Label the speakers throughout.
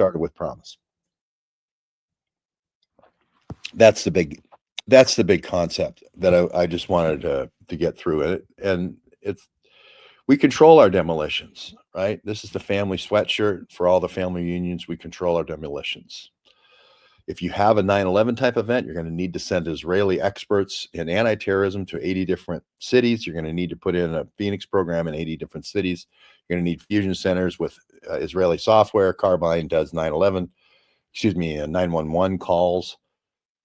Speaker 1: started with promise. That's the big concept that I just wanted to get through it. And it's we control our demolitions, right? This is the family sweatshirt for all the family unions. We control our demolitions. If you have a 9/11 type event, you're going to need to send Israeli experts in anti-terrorism to 80 different cities. You're going to need to put in a Phoenix program in 80 different cities. You're going to need fusion centers with Israeli software. Carbine does 911 calls.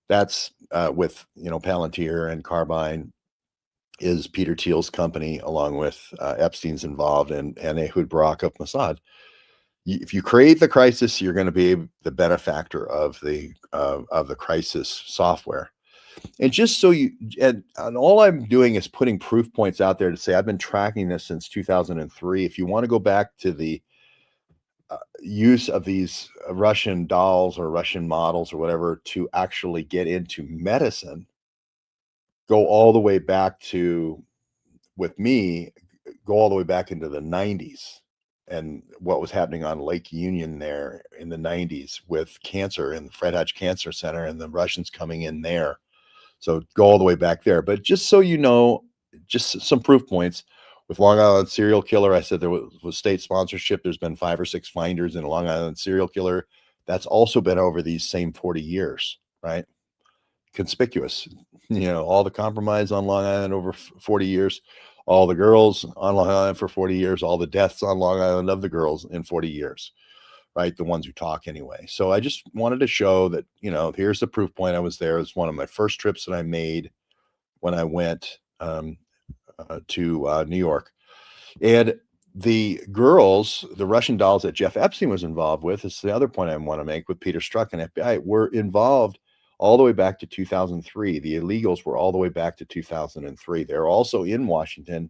Speaker 1: That's with Palantir, and Carbine is Peter Thiel's company, along with Epstein's involved, and Ehud Barak of Mossad. If you create the crisis, you're going to be the benefactor of the crisis software. And just so and all I'm doing is putting proof points out there to say I've been tracking this since 2003. If you want to go back to the use of these Russian dolls or Russian models or whatever to actually get into medicine, go all the way back to, with me, go all the way back into the 90s and what was happening on Lake Union there in the 90s with cancer and the Fred Hutch Cancer Center and the Russians coming in there. So go all the way back there. But just so you know, just some proof points. With Long Island serial killer, I said there was state sponsorship. There's been 5 or 6 finders in a Long Island serial killer. That's also been over these same 40 years, right? Conspicuous. All the compromise on Long Island over 40 years, all the girls on Long Island for 40 years, all the deaths on Long Island of the girls in 40 years, right? The ones who talk anyway. So I just wanted to show that, here's the proof point. I was there. It's one of my first trips that I made when I went to New York. And the girls, the Russian dolls that Jeff Epstein was involved with, is the other point I want to make, with Peter Strzok and FBI, were involved all the way back to 2003. The illegals were all the way back to 2003. They're also in Washington,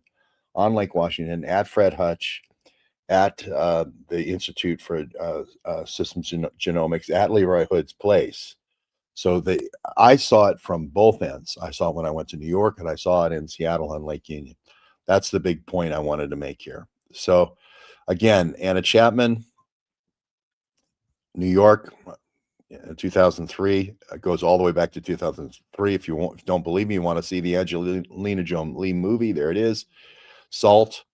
Speaker 1: on Lake Washington, at Fred Hutch, at the Institute for Systems Genomics, at Leroy Hood's place. So I saw it from both ends. I saw it when I went to New York, and I saw it in Seattle on Lake Union. That's the big point I wanted to make here. So again, Anna Chapman, New York, 2003, goes all the way back to 2003. If you don't believe me, you want to see the Angelina Jolie movie, there it is, Salt.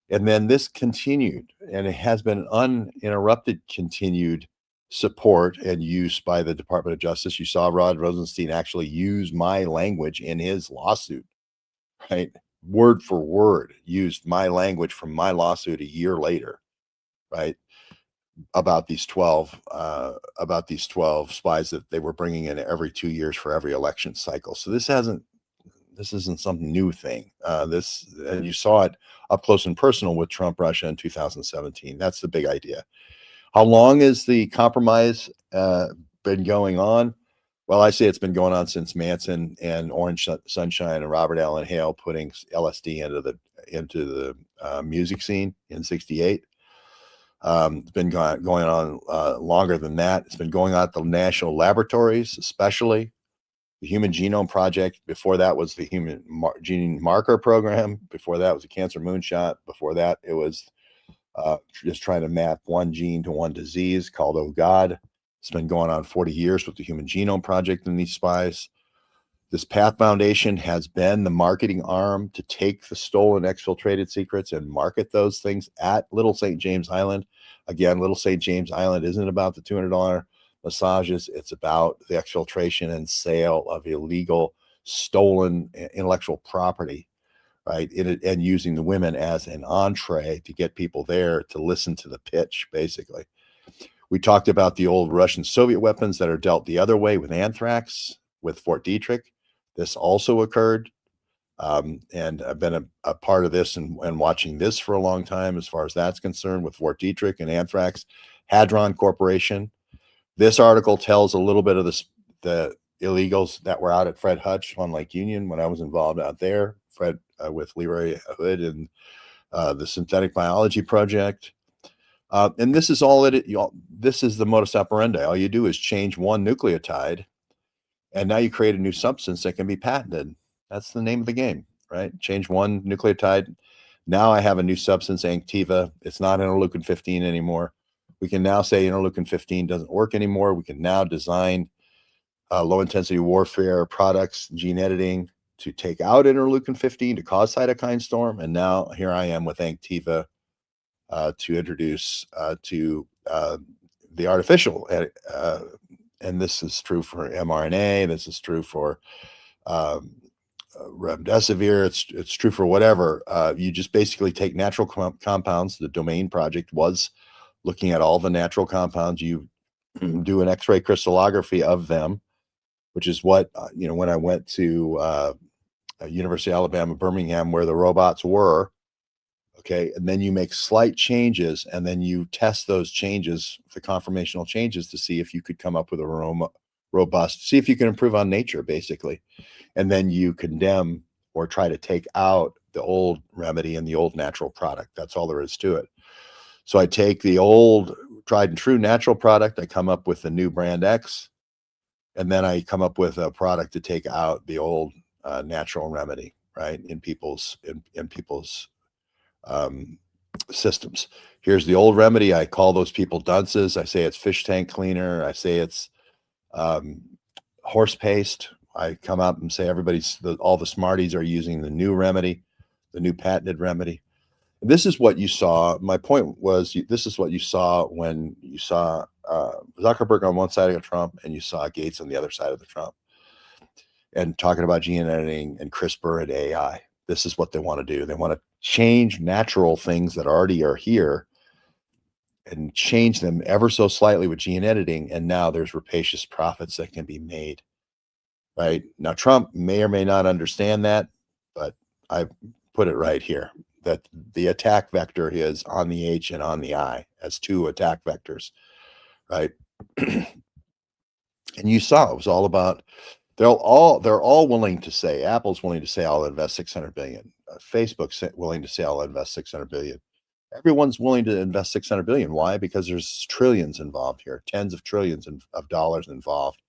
Speaker 1: And then this continued, and it has been uninterrupted continued support and use by the Department of Justice. You saw Rod Rosenstein actually use my language in his lawsuit, right? Word for word, used my language from my lawsuit a year later, right? About these 12 spies that they were bringing in every 2 years for every election cycle. So this isn't some new thing. And you saw it up close and personal with Trump Russia in 2017. That's the big idea. How long has the compromise been going on? Well, I say it's been going on since Manson and Orange Sunshine and Robert Allen Hale putting LSD into the music scene in '68. It's been going on longer than that. It's been going on at the national laboratories, especially the Human Genome Project. Before that was the Human Gene Marker Program. Before that was the Cancer Moonshot. Before that, it was just trying to map one gene to one disease called Oh God. It's been going on 40 years with the Human Genome Project and these spies. This Path Foundation has been the marketing arm to take the stolen exfiltrated secrets and market those things at Little St. James Island. Again, Little St. James Island isn't about the $200 massages. It's about the exfiltration and sale of illegal, stolen intellectual property, right? And using the women as an entree to get people there to listen to the pitch, basically. We talked about the old Russian Soviet weapons that are dealt the other way with anthrax, with Fort Detrick. This also occurred. And I've been a part of this and watching this for a long time as far as that's concerned with Fort Detrick and anthrax. Hadron Corporation. This article tells a little bit of the illegals that were out at Fred Hutch on Lake Union when I was involved out there, Fred with Leroy Hood and the Synthetic Biology Project. And this is this is the modus operandi. All you do is change one nucleotide, and now you create a new substance that can be patented. That's the name of the game, right? Change one nucleotide. Now I have a new substance, Anktiva. It's not interleukin-15 anymore. We can now say interleukin 15 doesn't work anymore. We can now design low intensity warfare products, gene editing to take out interleukin 15 to cause cytokine storm. And now here I am with Anktiva to introduce to the artificial. And this is true for mRNA. This is true for um, remdesivir. It's true for whatever. You just basically take natural compounds. The domain project was looking at all the natural compounds. You do an X-ray crystallography of them, which is what when I went to University of Alabama, Birmingham, where the robots were. Okay, and then you make slight changes, and then you test those changes, the conformational changes, to see if you could come up with a robust, see if you can improve on nature, basically. And then you condemn or try to take out the old remedy and the old natural product. That's all there is to it. So I take the old tried and true natural product, I come up with the new brand X, and then I come up with a product to take out the old natural remedy, right? In people's systems. Here's the old remedy. I call those people dunces. I say it's fish tank cleaner. I say it's horse paste. I come out and say all the smarties are using the new remedy, the new patented remedy. This is what you saw. My point was, this is what you saw when you saw Zuckerberg on one side of Trump and you saw Gates on the other side of the Trump, and talking about gene editing and CRISPR and AI. This is what they want to do. They want to change natural things that already are here and change them ever so slightly with gene editing. And now there's rapacious profits that can be made. Right now, Trump may or may not understand that, but I put it right here that the attack vector is on the H and on the I as two attack vectors, right? And you saw it was all about they're all willing to say, Apple's willing to say I'll invest 600 billion, Facebook's willing to say I'll invest 600 billion. Everyone's willing to invest 600 billion. Why? Because there's trillions involved here, tens of trillions of dollars involved.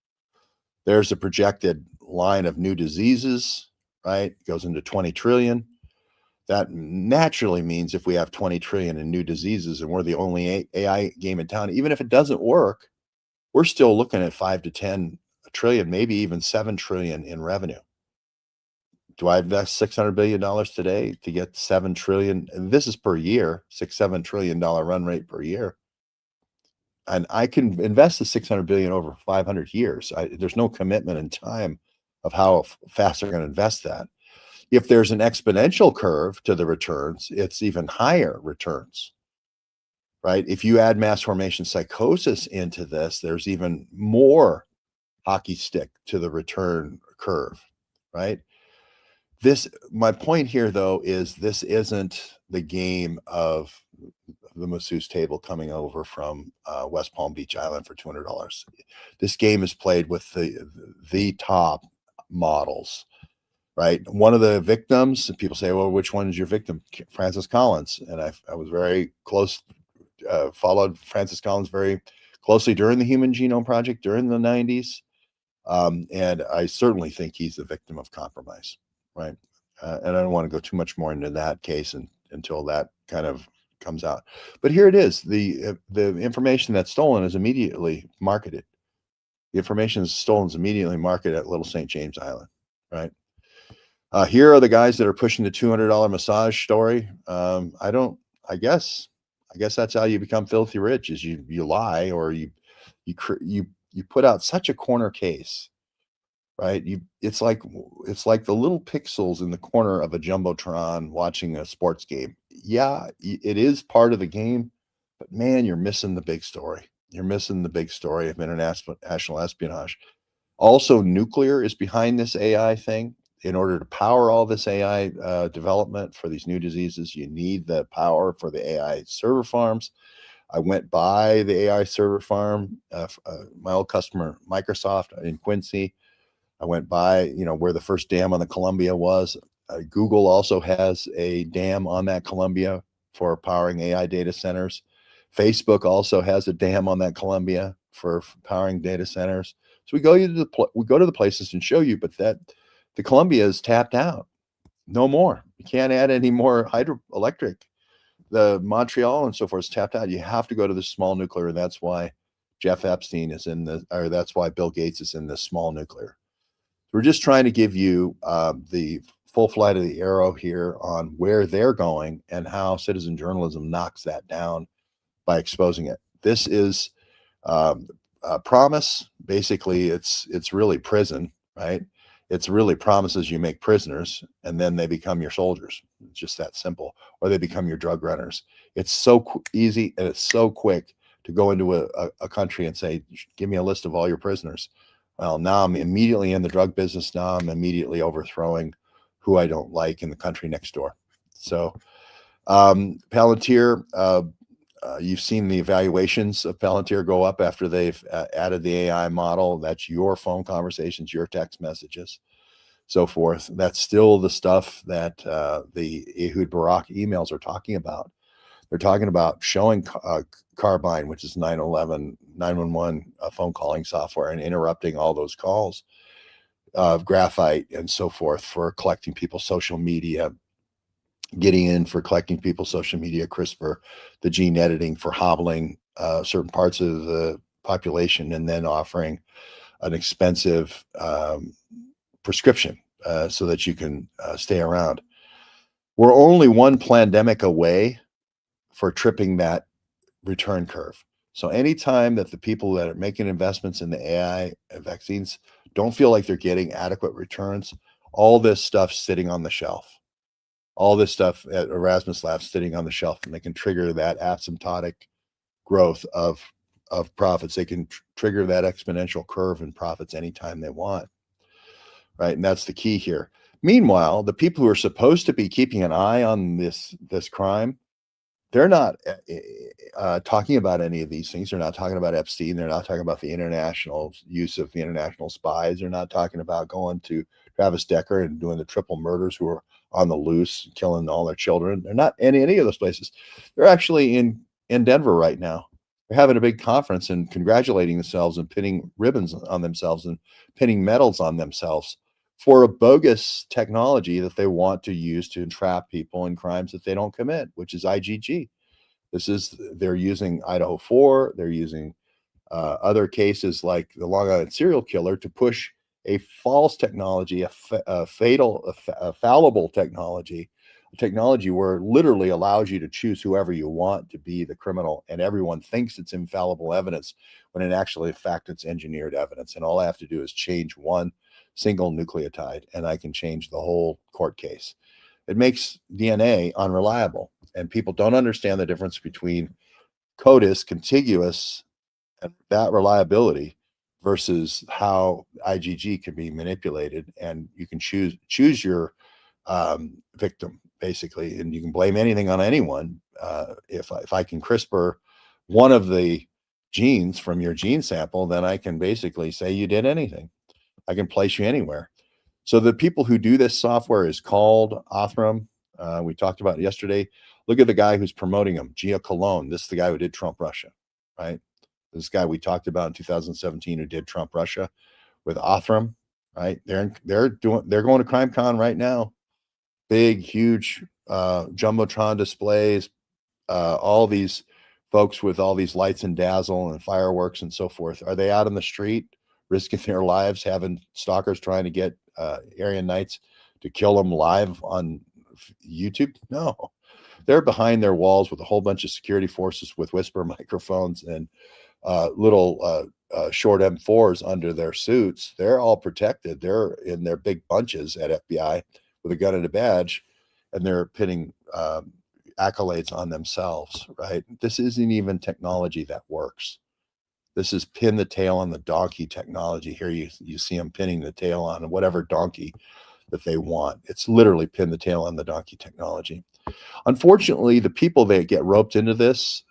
Speaker 1: There's a projected line of new diseases, right? It goes into 20 trillion. That naturally means if we have 20 trillion in new diseases and we're the only AI game in town, even if it doesn't work, we're still looking at 5 to 10 trillion, maybe even 7 trillion in revenue. Do I invest $600 billion today to get 7 trillion? And this is per year, $7 trillion run rate per year. And I can invest the 600 billion over 500 years. There's no commitment in time of how fast they're going to invest that. If there's an exponential curve to the returns, it's even higher returns, right? If you add mass formation psychosis into this, there's even more hockey stick to the return curve, right? My point here, though, is this isn't the game of the masseuse table coming over from West Palm Beach Island for $200. This game is played with the top models, right? One of the victims, people say, well, which one is your victim? Francis Collins. And I was very close, followed Francis Collins very closely during the Human Genome Project during the 90s. And I certainly think he's the victim of compromise, right? And I don't want to go too much more into that case until that kind of comes out. But here it is. The information that's stolen is immediately marketed. The information is stolen is immediately marketed at Little St. James Island, right? Here are the guys that are pushing the $200 massage story. I guess that's how you become filthy rich, is you lie, or you put out such a corner case, right? It's like the little pixels in the corner of a jumbotron watching a sports game. Yeah, it is part of the game, but man, you're missing the big story. You're missing the big story of international espionage. Also, nuclear is behind this AI thing. In order to power all this AI development for these new diseases, you need the power for the AI server farms. I went by the AI server farm, my old customer, Microsoft in Quincy. I went by, where the first dam on the Columbia was. Google also has a dam on that Columbia for powering AI data centers. Facebook also has a dam on that Columbia for powering data centers. So we go to the places and show you, but the Columbia is tapped out. No more. You can't add any more hydroelectric. the Montreal and so forth is tapped out. You have to go to the small nuclear, and that's why Jeff Epstein is in the, or that's why Bill Gates is in the small nuclear. We're just trying to give you the full flight of the arrow here on where they're going and how citizen journalism knocks that down by exposing it. This is promise. Basically, it's really prison, right? It's really promises you make prisoners, and then they become your soldiers. It's just that simple, or they become your drug runners. It's so easy and it's so quick to go into a country and say, "Give me a list of all your prisoners." Well, now I'm immediately in the drug business. Now I'm immediately overthrowing who I don't like in the country next door. So, Palantir. You've seen the evaluations of Palantir go up after they've added the AI model. That's your phone conversations, your text messages, so forth. That's still the stuff that the Ehud Barak emails are talking about. They're talking about showing Carbine, which is 911 phone calling software, and interrupting all those calls of Graphite and so forth for collecting people's social media, getting in for collecting people's social media, CRISPR, the gene editing for hobbling certain parts of the population, and then offering an expensive prescription so that you can stay around. We're only one pandemic away for tripping that return curve. So anytime that the people that are making investments in the AI vaccines don't feel like they're getting adequate returns, all this stuff's sitting on the shelf. All this stuff at Erasmus Labs sitting on the shelf, and they can trigger that asymptotic growth of profits. They can trigger that exponential curve in profits anytime they want, right? And that's the key here. Meanwhile, the people who are supposed to be keeping an eye on this crime, they're not talking about any of these things. They're not talking about Epstein. They're not talking about the international use of the international spies. They're not talking about going to Travis Decker and doing the triple murders who are on the loose, killing all their children. They're not in any of those places. They're actually in Denver right now. They're having a big conference and congratulating themselves and pinning ribbons on themselves and pinning medals on themselves for a bogus technology that they want to use to entrap people in crimes that they don't commit, which is IgG. They're using Idaho 4. They're using other cases like the Long Island serial killer to push a false technology, a fallible technology, a technology where it literally allows you to choose whoever you want to be the criminal, and everyone thinks it's infallible evidence when in actually fact it's engineered evidence. And all I have to do is change one single nucleotide, and I can change the whole court case. It makes DNA unreliable, and people don't understand the difference between CODIS, contiguous, and that reliability versus how IgG can be manipulated, and you can choose your victim basically, and you can blame anything on anyone. If I can CRISPR one of the genes from your gene sample, then I can basically say you did anything. I can place you anywhere. So the people who do this software is called Othram. We talked about it yesterday. Look at the guy who's promoting them, Gia Colon. This is the guy who did Trump Russia, right? This guy we talked about in 2017 who did Trump Russia with Othram, right? They're going to CrimeCon right now. Big, huge jumbotron displays. All these folks with all these lights and dazzle and fireworks and so forth. Are they out on the street risking their lives, having stalkers trying to get Aryan Knights to kill them live on YouTube? No, they're behind their walls with a whole bunch of security forces with whisper microphones and little short M4s under their suits. They're all protected. They're in their big bunches at FBI with a gun and a badge, and they're pinning accolades on themselves, right? This isn't even technology that works. This is pin the tail on the donkey technology. Here you see them pinning the tail on whatever donkey that they want. It's literally pin the tail on the donkey technology. Unfortunately, the people that get roped into this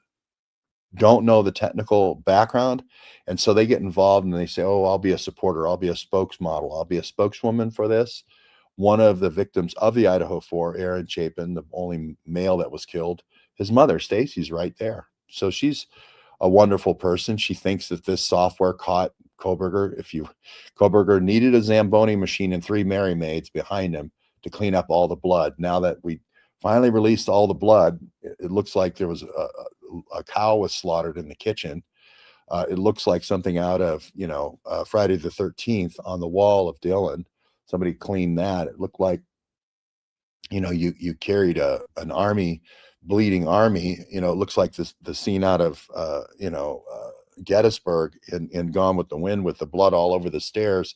Speaker 1: don't know the technical background, and so they get involved and they say, oh, I'll be a supporter, I'll be a spokesmodel, I'll be a spokeswoman for this. One of the victims of the Idaho 4, Aaron Chapin, the only male that was killed, his mother Stacy's right there. So she's a wonderful person. She thinks that this software caught Koberger. Koberger needed a Zamboni machine and 3 Mary maids behind him to clean up all the blood. Now that we Finally released all the blood. It looks like there was a cow was slaughtered in the kitchen. It looks like something out of, Friday the 13th on the wall of Dylan. Somebody cleaned that. It looked like, you carried an army, bleeding army. It looks like the scene out of, Gettysburg in Gone with the Wind, with the blood all over the stairs.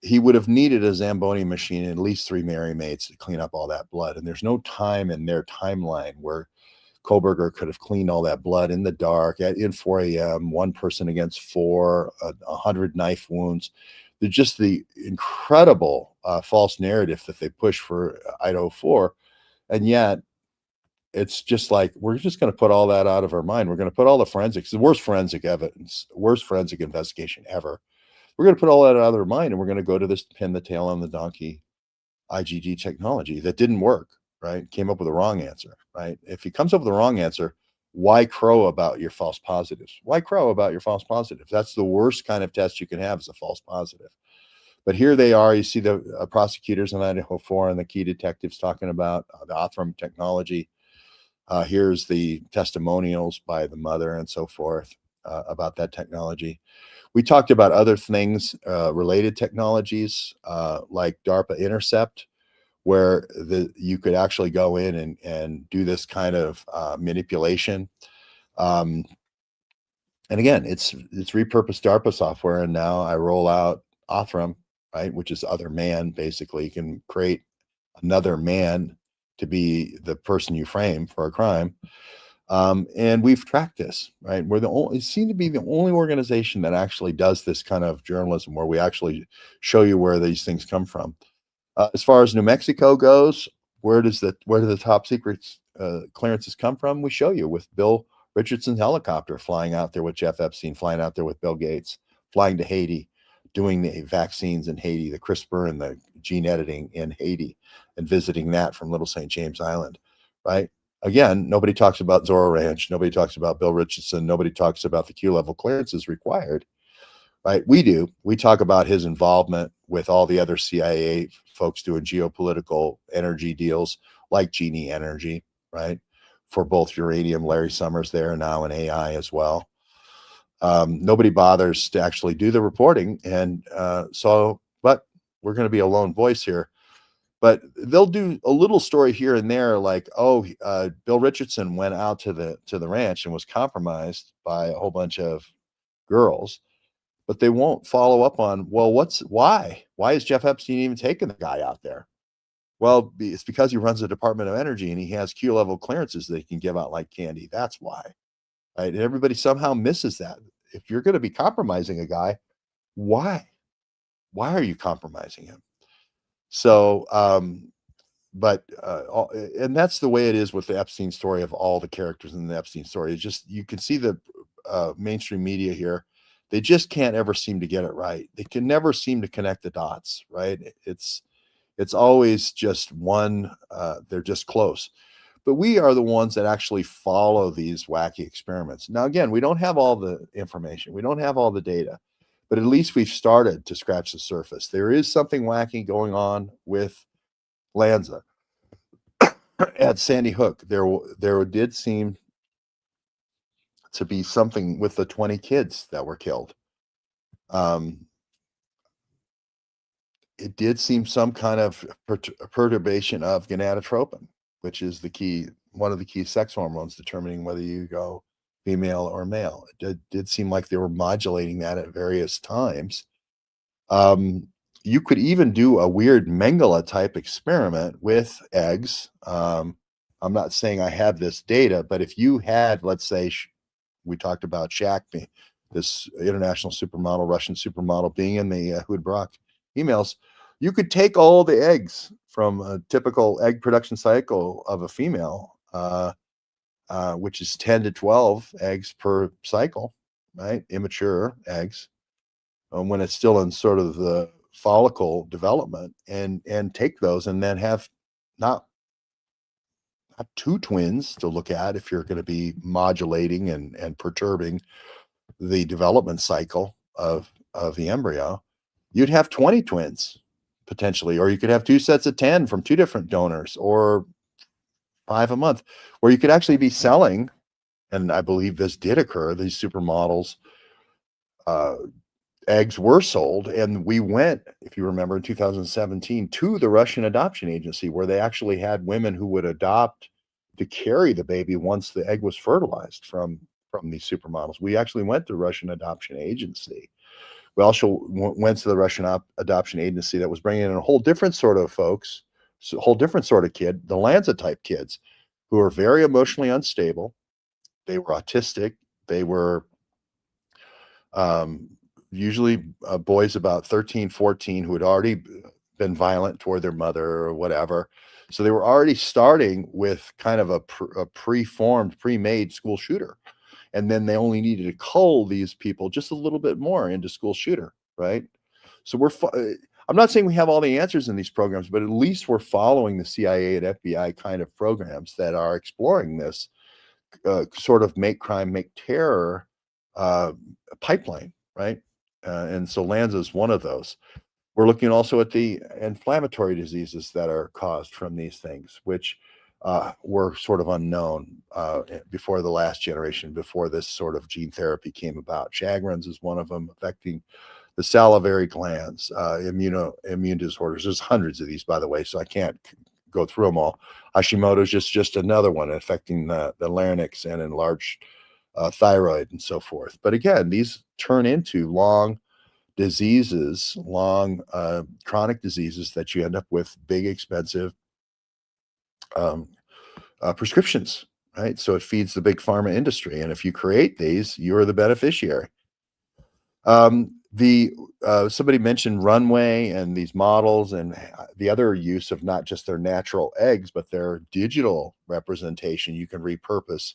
Speaker 1: He would have needed a Zamboni machine and at least three Mary maids to clean up all that blood. And there's no time in their timeline where Koberger could have cleaned all that blood in the dark in 4 a.m., one person against four, 100 knife wounds. They're just the incredible false narrative that they push for Idaho 4. And yet, it's just like, we're just going to put all that out of our mind. We're going to put all the forensics, the worst forensic evidence, worst forensic investigation ever. We're going to put all that out of our mind, and we're going to go to this pin the tail on the donkey IgG technology that didn't work, right? Came up with the wrong answer, right? If he comes up with the wrong answer, why crow about your false positives? Why crow about your false positives? That's the worst kind of test you can have, is a false positive. But here they are. You see the prosecutors in Idaho 4 and the key detectives talking about the Othram technology. Here's the testimonials by the mother and so forth about that technology. We talked about other things, related technologies, like DARPA Intercept, where you could actually go in and do this kind of manipulation. And again, it's repurposed DARPA software, and now I roll out Othram, right, which is other man. Basically, you can create another man to be the person you frame for a crime. And we've tracked this, right? We're the only, it seemed to be the only organization that actually does this kind of journalism, where we actually show you where these things come from. As far as New Mexico goes, where do the top secrets clearances come from? We show you with Bill Richardson's helicopter flying out there with Jeff Epstein, flying out there with Bill Gates, flying to Haiti, doing the vaccines in Haiti, the CRISPR and the gene editing in Haiti, and visiting that from Little St. James Island, right? Again, nobody talks about Zorro Ranch. Nobody talks about Bill Richardson. Nobody talks about the Q level clearances required, right? We do. We talk about his involvement with all the other CIA folks doing geopolitical energy deals like Genie Energy, right? For both uranium, Larry Summers there now, and AI as well. Nobody bothers to actually do the reporting. And but we're going to be a lone voice here. But they'll do a little story here and there, like, Bill Richardson went out to the ranch and was compromised by a whole bunch of girls, but they won't follow up on, well, why is Jeff Epstein even taking the guy out there? Well, it's because he runs the Department of Energy and he has Q level clearances that he can give out like candy. That's why, right? And everybody somehow misses that. If you're going to be compromising a guy, why? Why are you compromising him? So, and that's the way it is with the Epstein story, of all the characters in the Epstein story. It's just, you can see the mainstream media here. They just can't ever seem to get it right. They can never seem to connect the dots, right? It's always just one, they're just close. But we are the ones that actually follow these wacky experiments. Now, again, we don't have all the information. We don't have all the data, but at least we've started to scratch the surface. There is something wacky going on with Lanza. At Sandy Hook, there did seem to be something with the 20 kids that were killed. It did seem some kind of perturbation of gonadotropin, which is one of the key sex hormones determining whether you go female or male. It did seem like they were modulating that at various times. You could even do a weird Mengele type experiment with eggs. I'm not saying I have this data, but if you had, let's say, we talked about Shaq, this international supermodel, Russian supermodel, being in the Hood Brock emails, you could take all the eggs from a typical egg production cycle of a female, which is 10 to 12 eggs per cycle, right? Immature eggs, when it's still in sort of the follicle development, and take those and then have not two twins to look at if you're going to be modulating and perturbing the development cycle of the embryo. You'd have 20 twins potentially, or you could have two sets of 10 from two different donors, or 5 a month, where you could actually be selling, and I believe this did occur, these supermodels, uh, eggs were sold, and we went, if you remember, in 2017 to the Russian adoption agency where they actually had women who would adopt to carry the baby once the egg was fertilized from these supermodels. We actually went to the Russian adoption agency. We also went to the Russian adoption agency that was bringing in a whole different sort of folks, so a whole different sort of kid, the Lanza type kids, who are very emotionally unstable. They were autistic. They were um, usually boys about 13, 14 who had already been violent toward their mother or whatever. So they were already starting with kind of a pre-formed, pre-made school shooter. And then they only needed to cull these people just a little bit more into school shooter, right? So I'm not saying we have all the answers in these programs, but at least we're following the CIA and FBI kind of programs that are exploring this sort of make crime, make terror uh, pipeline, right? And so Lanza is one of those. We're looking also at the inflammatory diseases that are caused from these things, which were sort of unknown before the last generation, before this sort of gene therapy came about. Sjagren's is one of them, affecting the salivary glands, immune disorders. There's hundreds of these, by the way, so I can't go through them all. Hashimoto's just another one affecting the larynx and enlarged thyroid and so forth. But again, these turn into long diseases, long chronic diseases that you end up with big, expensive um, prescriptions, right? So it feeds the big pharma industry. And if you create these, you're the beneficiary. The somebody mentioned runway and these models and the other use of not just their natural eggs, but their digital representation you can repurpose.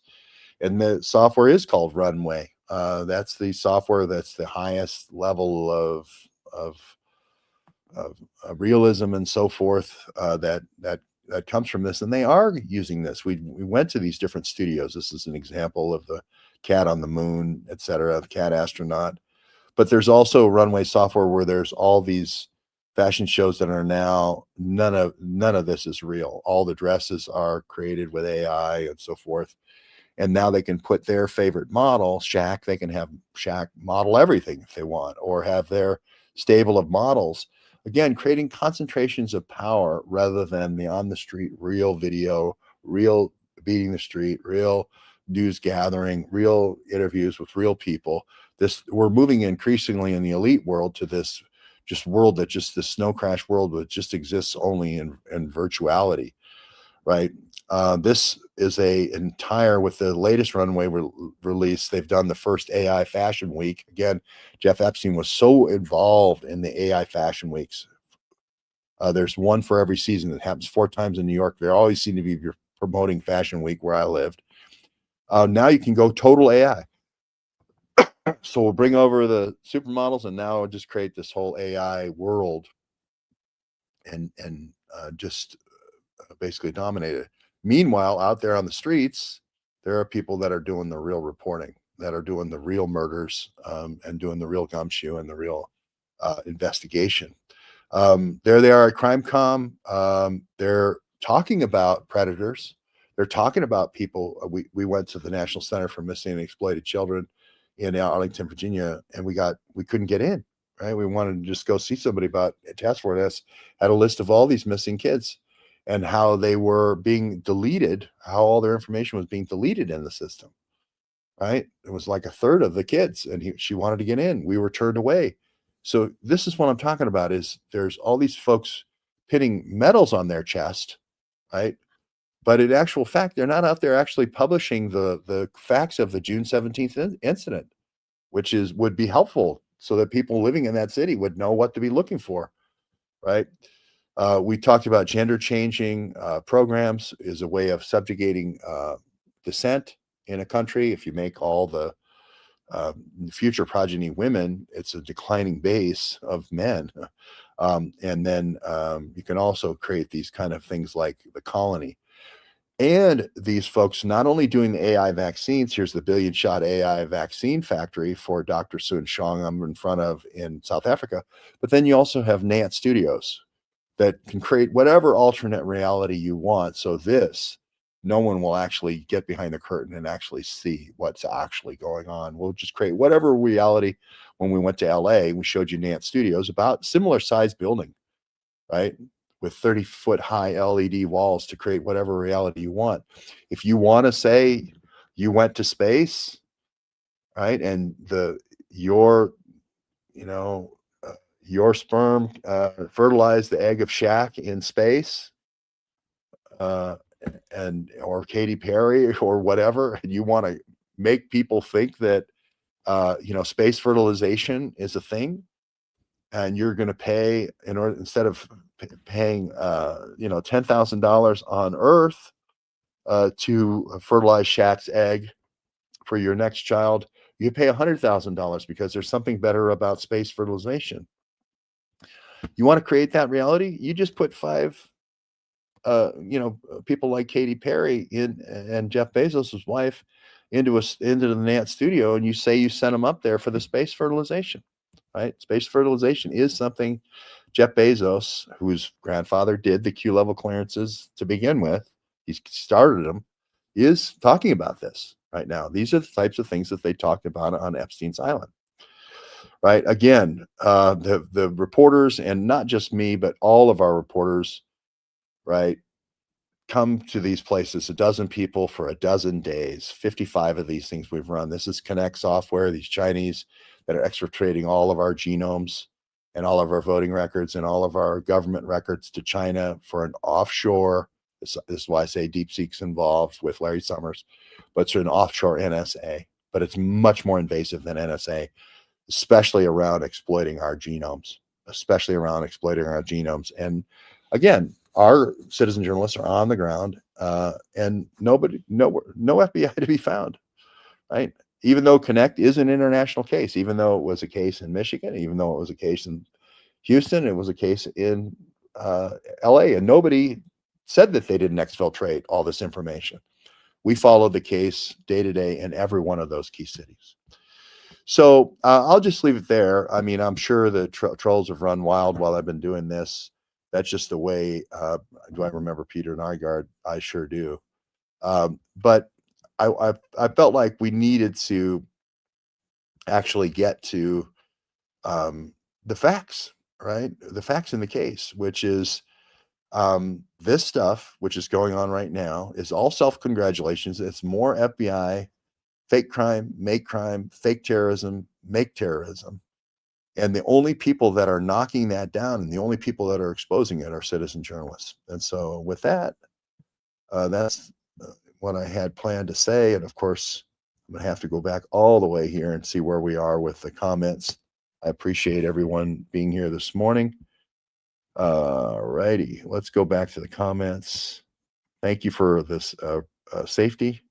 Speaker 1: And the software is called Runway. That's the software that's the highest level of, of realism and so forth that comes from this. And they are using this. We went to these different studios. This is an example of the cat on the moon, et cetera, the cat astronaut. But there's also runway software where there's all these fashion shows that are now none of this is real. All the dresses are created with AI and so forth. And now they can put their favorite model, Shaq, they can have Shaq model everything if they want, or have their stable of models. Again, creating concentrations of power rather than the on the street real video, real beating the street, real news gathering, real interviews with real people. This we're moving increasingly in the elite world to this just world that just the snow crash world that just exists only in virtuality, right? This is a entire with the latest runway release. They've done the first AI Fashion Week. Again, Jeff Epstein was so involved in the AI Fashion Weeks. There's one for every season that happens 4 times in New York. They always seem to be promoting Fashion Week where I lived. Now you can go total AI. So we'll bring over the supermodels and now just create this whole AI world and just basically dominate it. Meanwhile, out there on the streets, there are people that are doing the real reporting, that are doing the real murders and doing the real gumshoe and the real investigation. There they are at CrimeCom. They're talking about predators. They're talking about people. We went to the National Center for Missing and Exploited Children in Arlington, Virginia, and we couldn't get in. Right, we wanted to just go see somebody about task force had a list of all these missing kids and how they were being deleted, how all their information was being deleted in the system. Right, it was like a third of the kids, and she wanted to get in. We were turned away. So this is what I'm talking about: is there's all these folks pinning medals on their chest, right? But in actual fact, they're not out there actually publishing the facts of the June 17th incident, which would be helpful so that people living in that city would know what to be looking for, right? We talked about gender changing programs is a way of subjugating dissent in a country. If you make all the future progeny women, it's a declining base of men. And then you can also create these kind of things like the colony. And these folks not only doing the AI vaccines, here's the billion shot AI vaccine factory for Dr. Soon Shong I'm in front of in South Africa, but then you also have Nant Studios that can create whatever alternate reality you want. So this no one will actually get behind the curtain and actually see what's actually going on. We'll just create whatever reality. When we went to LA, we showed you Nant Studios, about similar size building, right? With 30-foot high LED walls to create whatever reality you want. If you want to say you went to space, right? And your, you know, your sperm fertilized the egg of Shaq in space, uh, and or Katy Perry or whatever, and you want to make people think that space fertilization is a thing, and you're going to pay in order, instead of paying $10,000 on Earth to fertilize Shaq's egg for your next child, you pay $100,000 because there's something better about space fertilization. You want to create that reality? You just put five people like Katy Perry in and Jeff Bezos's wife into the Nant studio, and you say you sent them up there for the space fertilization, right? Space fertilization is something Jeff Bezos, whose grandfather did the Q level clearances to begin with, he started them, is talking about this right now. These are the types of things that they talked about on Epstein's Island, right? Again, the reporters, and not just me, but all of our reporters, right, come to these places, a dozen people for a dozen days, 55 of these things we've run. This is Connect software, these Chinese that are exfiltrating all of our genomes and all of our voting records and all of our government records to China for an offshore. This is why I say DeepSeek's involved with Larry Summers, but it's an offshore NSA, but it's much more invasive than NSA, especially around exploiting our genomes, And again, our citizen journalists are on the ground, and no FBI to be found, right? Even though Connect is an international case, even though it was a case in Michigan, even though it was a case in Houston, it was a case in LA, and nobody said that they didn't exfiltrate all this information. We followed the case day to day in every one of those key cities. So I'll just leave it there. I mean, I'm sure the trolls have run wild while I've been doing this. That's just the way. Do I remember Peter Nygaard? I sure do. But I felt like we needed to actually get to the facts, right? The facts in the case, which is this stuff, which is going on right now, is all self-congratulations. It's more FBI, fake crime, make crime, fake terrorism, make terrorism. And the only people that are knocking that down and the only people that are exposing it are citizen journalists. And so with that, that's what I had planned to say. And of course, I'm going to have to go back all the way here and see where we are with the comments. I appreciate everyone being here this morning. Righty, let's go back to the comments. Thank you for this safety.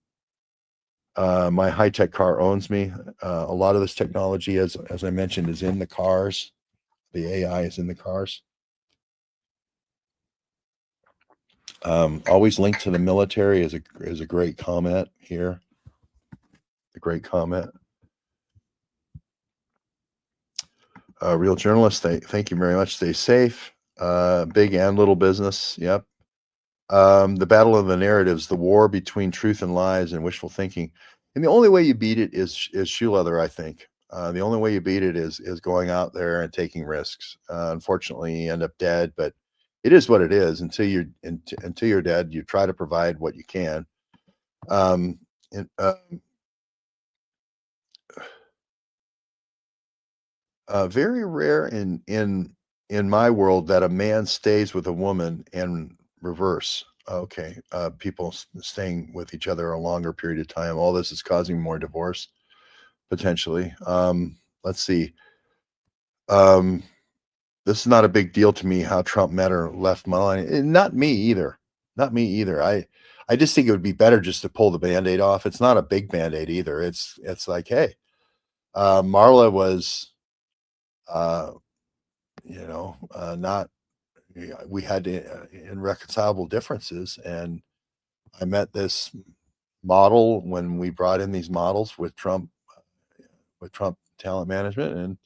Speaker 1: My high-tech car owns me. A lot of this technology, as I mentioned, is in the cars. The AI is in the cars. Always linked to the military is a great comment here. A great comment. Real journalist, thank you very much. Stay safe. Big and little business. Yep. The battle of the narratives, the war between truth and lies and wishful thinking. And the only way you beat it is shoe leather, I think. The only way you beat it is going out there and taking risks. Unfortunately, you end up dead, but it is what it is. Until you're dead, you try to provide what you can. And, very rare in my world that a man stays with a woman and reverse. Okay, people staying with each other a longer period of time. All this is causing more divorce potentially. Let's see. This is not a big deal to me how Trump met or left Melania. Not me either. Not me either. I just think it would be better just to pull the Band-Aid off. It's not a big Band-Aid either. It's like, hey, Marla was not, we had irreconcilable differences, and I met this model when we brought in these models with Trump talent management, and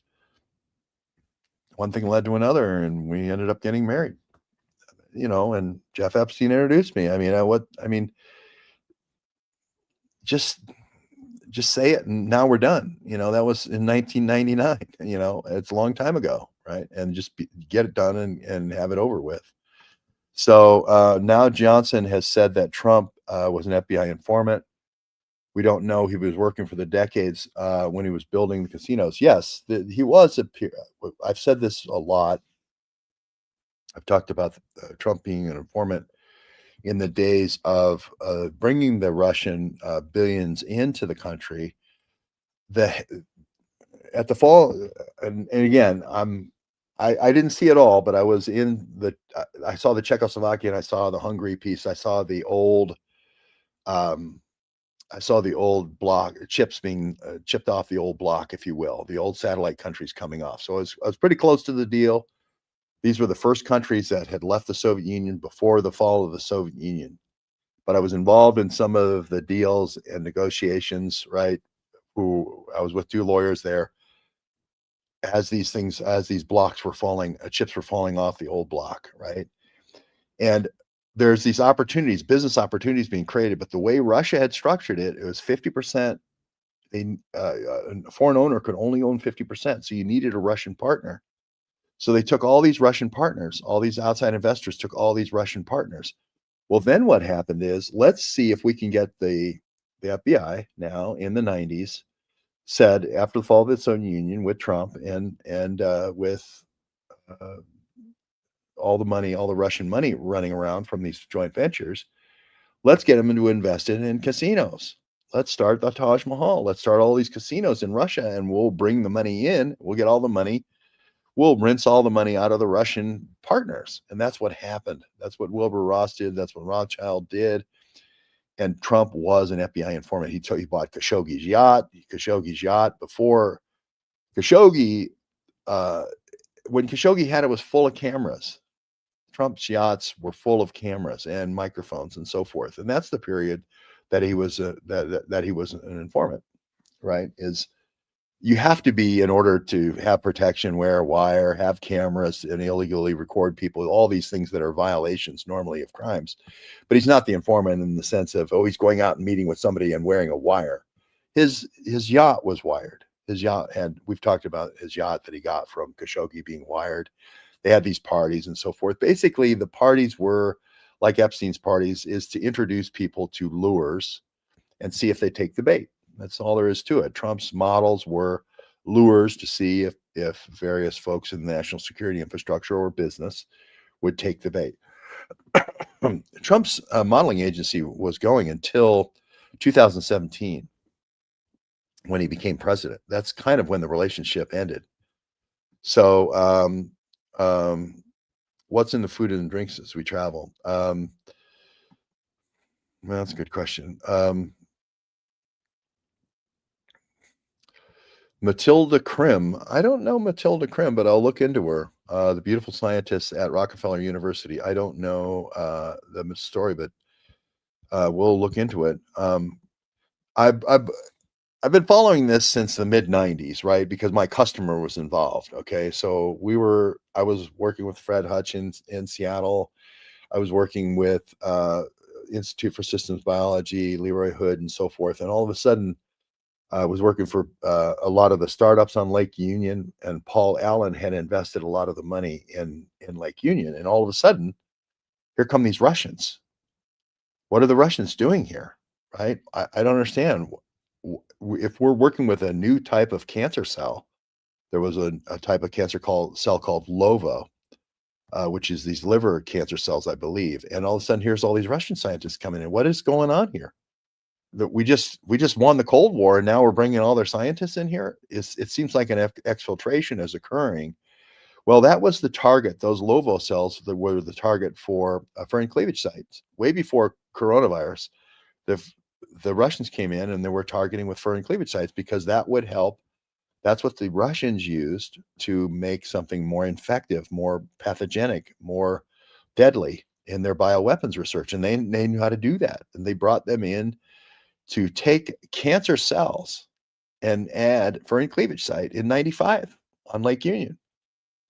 Speaker 1: one thing led to another, and we ended up getting married. And Jeff Epstein introduced me. I mean, just just say it and now we're done. That was in 1999. It's a long time ago, right? And just get it done and have it over with. So now Johnson has said that Trump was an FBI informant. We don't know he was working for the decades when he was building the casinos. Yes, he was. I've said this a lot. I've talked about Trump being an informant in the days of bringing the Russian billions into the country. The At the fall, and again, I didn't see it all, but I was in I saw the Czechoslovakia, and I saw the Hungary piece. Um, I saw the old block chips being chipped off the old block, if you will, the old satellite countries coming off. So I was pretty close to the deal. These were the first countries that had left the Soviet Union before the fall of the Soviet Union. But I was involved in some of the deals and negotiations, right? I was with two lawyers there as these blocks were falling, chips were falling off the old block, right? And there's these opportunities, business opportunities being created, but the way Russia had structured it, it was 50%. A foreign owner could only own 50%, so you needed a Russian partner. So they took all these Russian partners, all these outside investors took all these Russian partners. Well, then what happened is, let's see if we can get the FBI now in the 90s said after the fall of the Soviet Union with Trump and with uh, all the money, all the Russian money running around from these joint ventures, let's get them to invest in casinos. Let's start the Taj Mahal. Let's start all these casinos in Russia, and we'll bring the money in. We'll get all the money. We'll rinse all the money out of the Russian partners. And that's what happened. That's what Wilbur Ross did. That's what Rothschild did. And Trump was an FBI informant. He bought Khashoggi's yacht before Khashoggi. When Khashoggi had it was full of cameras. Trump's yachts were full of cameras and microphones and so forth. And that's the period that he was that he was an informant. Right? Is you have to be, in order to have protection, wear a wire, have cameras, and illegally record people, all these things that are violations normally of crimes. But he's not the informant in the sense of, oh, he's going out and meeting with somebody and wearing a wire. His yacht was wired. We've talked about his yacht that he got from Khashoggi being wired. They had these parties and so forth. Basically, the parties were like Epstein's parties, is to introduce people to lures and see if they take the bait. That's all there is to it. Trump's models were lures to see if various folks in the national security infrastructure or business would take the bait. Trump's modeling agency was going until 2017 when he became president. That's kind of when the relationship ended. So, what's in the food and drinks as we travel? Well, that's a good question. Matilda Krim. I don't know Matilda Krim, but I'll look into her. The beautiful scientist at Rockefeller University. I don't know the story, but we'll look into it. I've been following this since the mid '90s, right? Because my customer was involved. Okay, so I was working with Fred Hutchins in Seattle. I was working with Institute for Systems Biology, Leroy Hood, and so forth. And all of a sudden, I was working for a lot of the startups on Lake Union, and Paul Allen had invested a lot of the money in Lake Union. And all of a sudden, here come these Russians. What are the Russians doing here? Right? I don't understand. If we're working with a new type of cancer cell, there was a type of cancer cell called LOVO, which is these liver cancer cells, I believe. And all of a sudden, here's all these Russian scientists coming in. What is going on here? That we just won the Cold War, and now we're bringing all their scientists in here. It seems like an exfiltration is occurring. Well, that was the target. Those LOVO cells that were the target for furin cleavage sites way before coronavirus. The Russians came in and they were targeting with furin cleavage sites because that would help. That's what the Russians used to make something more infective, more pathogenic, more deadly in their bioweapons research, and they knew how to do that. And they brought them in to take cancer cells and add furin cleavage site in '95 on Lake Union.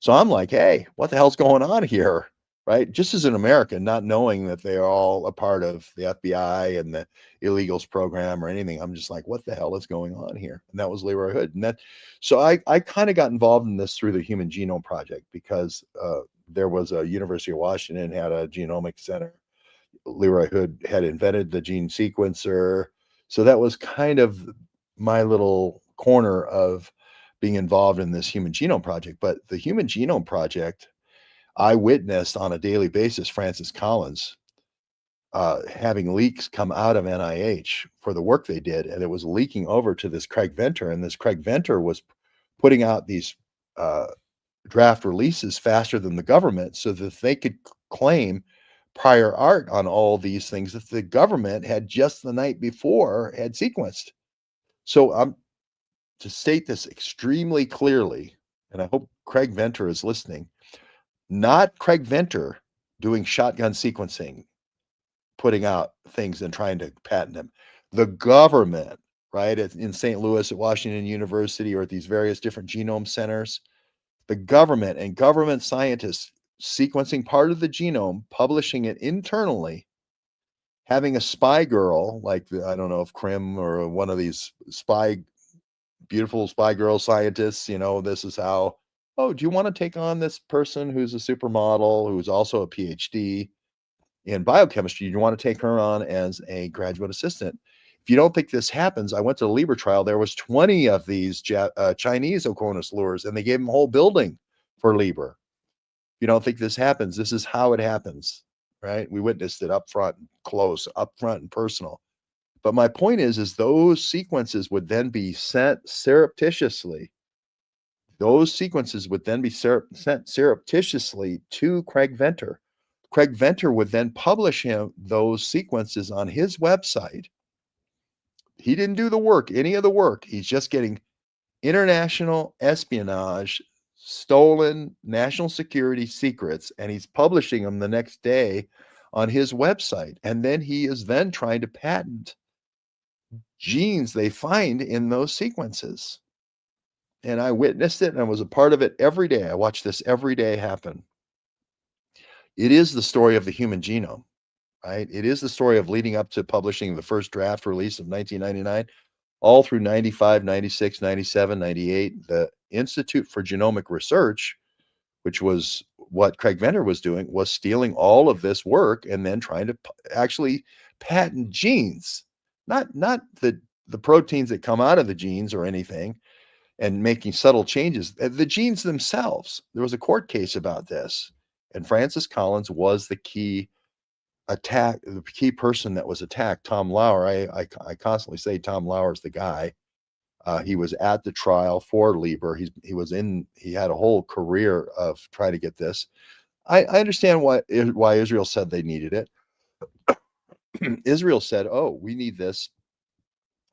Speaker 1: So I'm like, hey, what the hell's going on here? right? Just as an American, not knowing that they are all a part of the FBI and the illegals program or anything. I'm just like, what the hell is going on here? And that was Leroy Hood. And that, so I kind of got involved in this through the Human Genome Project because there was a University of Washington had a genomic center. Leroy Hood had invented the gene sequencer. So that was kind of my little corner of being involved in this Human Genome Project. But the Human Genome Project, I witnessed on a daily basis Francis Collins having leaks come out of NIH for the work they did, and it was leaking over to this Craig Venter, and this Craig Venter was putting out these uh, draft releases faster than the government so that they could claim prior art on all these things that the government had just the night before had sequenced. So to state this extremely clearly, and I hope Craig Venter is listening, not Craig Venter doing shotgun sequencing, putting out things and trying to patent them. The government, right, in St. Louis at Washington University or at these various different genome centers, the government and government scientists sequencing part of the genome, publishing it internally, having a spy girl like I don't know if Krim or one of these beautiful spy girl scientists, this is how, oh, do you want to take on this person who's a supermodel, who's also a PhD in biochemistry? You want to take her on as a graduate assistant. If you don't think this happens, I went to the Lieber trial. There was 20 of these Chinese Oconus lures, and they gave them a whole building for Lieber. If you don't think this happens, this is how it happens, right? We witnessed it up front, close, up front and personal. But my point is those sequences would then be sent surreptitiously. Those sequences would then be sent surreptitiously to Craig Venter. Craig Venter would then publish those sequences on his website. He didn't do the work, any of the work. He's just getting international espionage, stolen national security secrets, and he's publishing them the next day on his website. And then he is then trying to patent genes they find in those sequences. And I witnessed it and I was a part of it every day. I watched this every day happen. It is the story of the human genome, right? It is the story of leading up to publishing the first draft release of 1999, all through 95, 96, 97, 98. The Institute for Genomic Research, which was what Craig Venter was doing, was stealing all of this work and then trying to actually patent genes, not the proteins that come out of the genes or anything, and making subtle changes. The genes themselves. There was a court case about this, and Francis Collins was the key person that was attacked. Tom Lauer. I constantly say Tom Lauer's the guy. He was at the trial for Lieber. He had a whole career of trying to get this. I understand why Israel said they needed it. Israel said, "Oh, we need this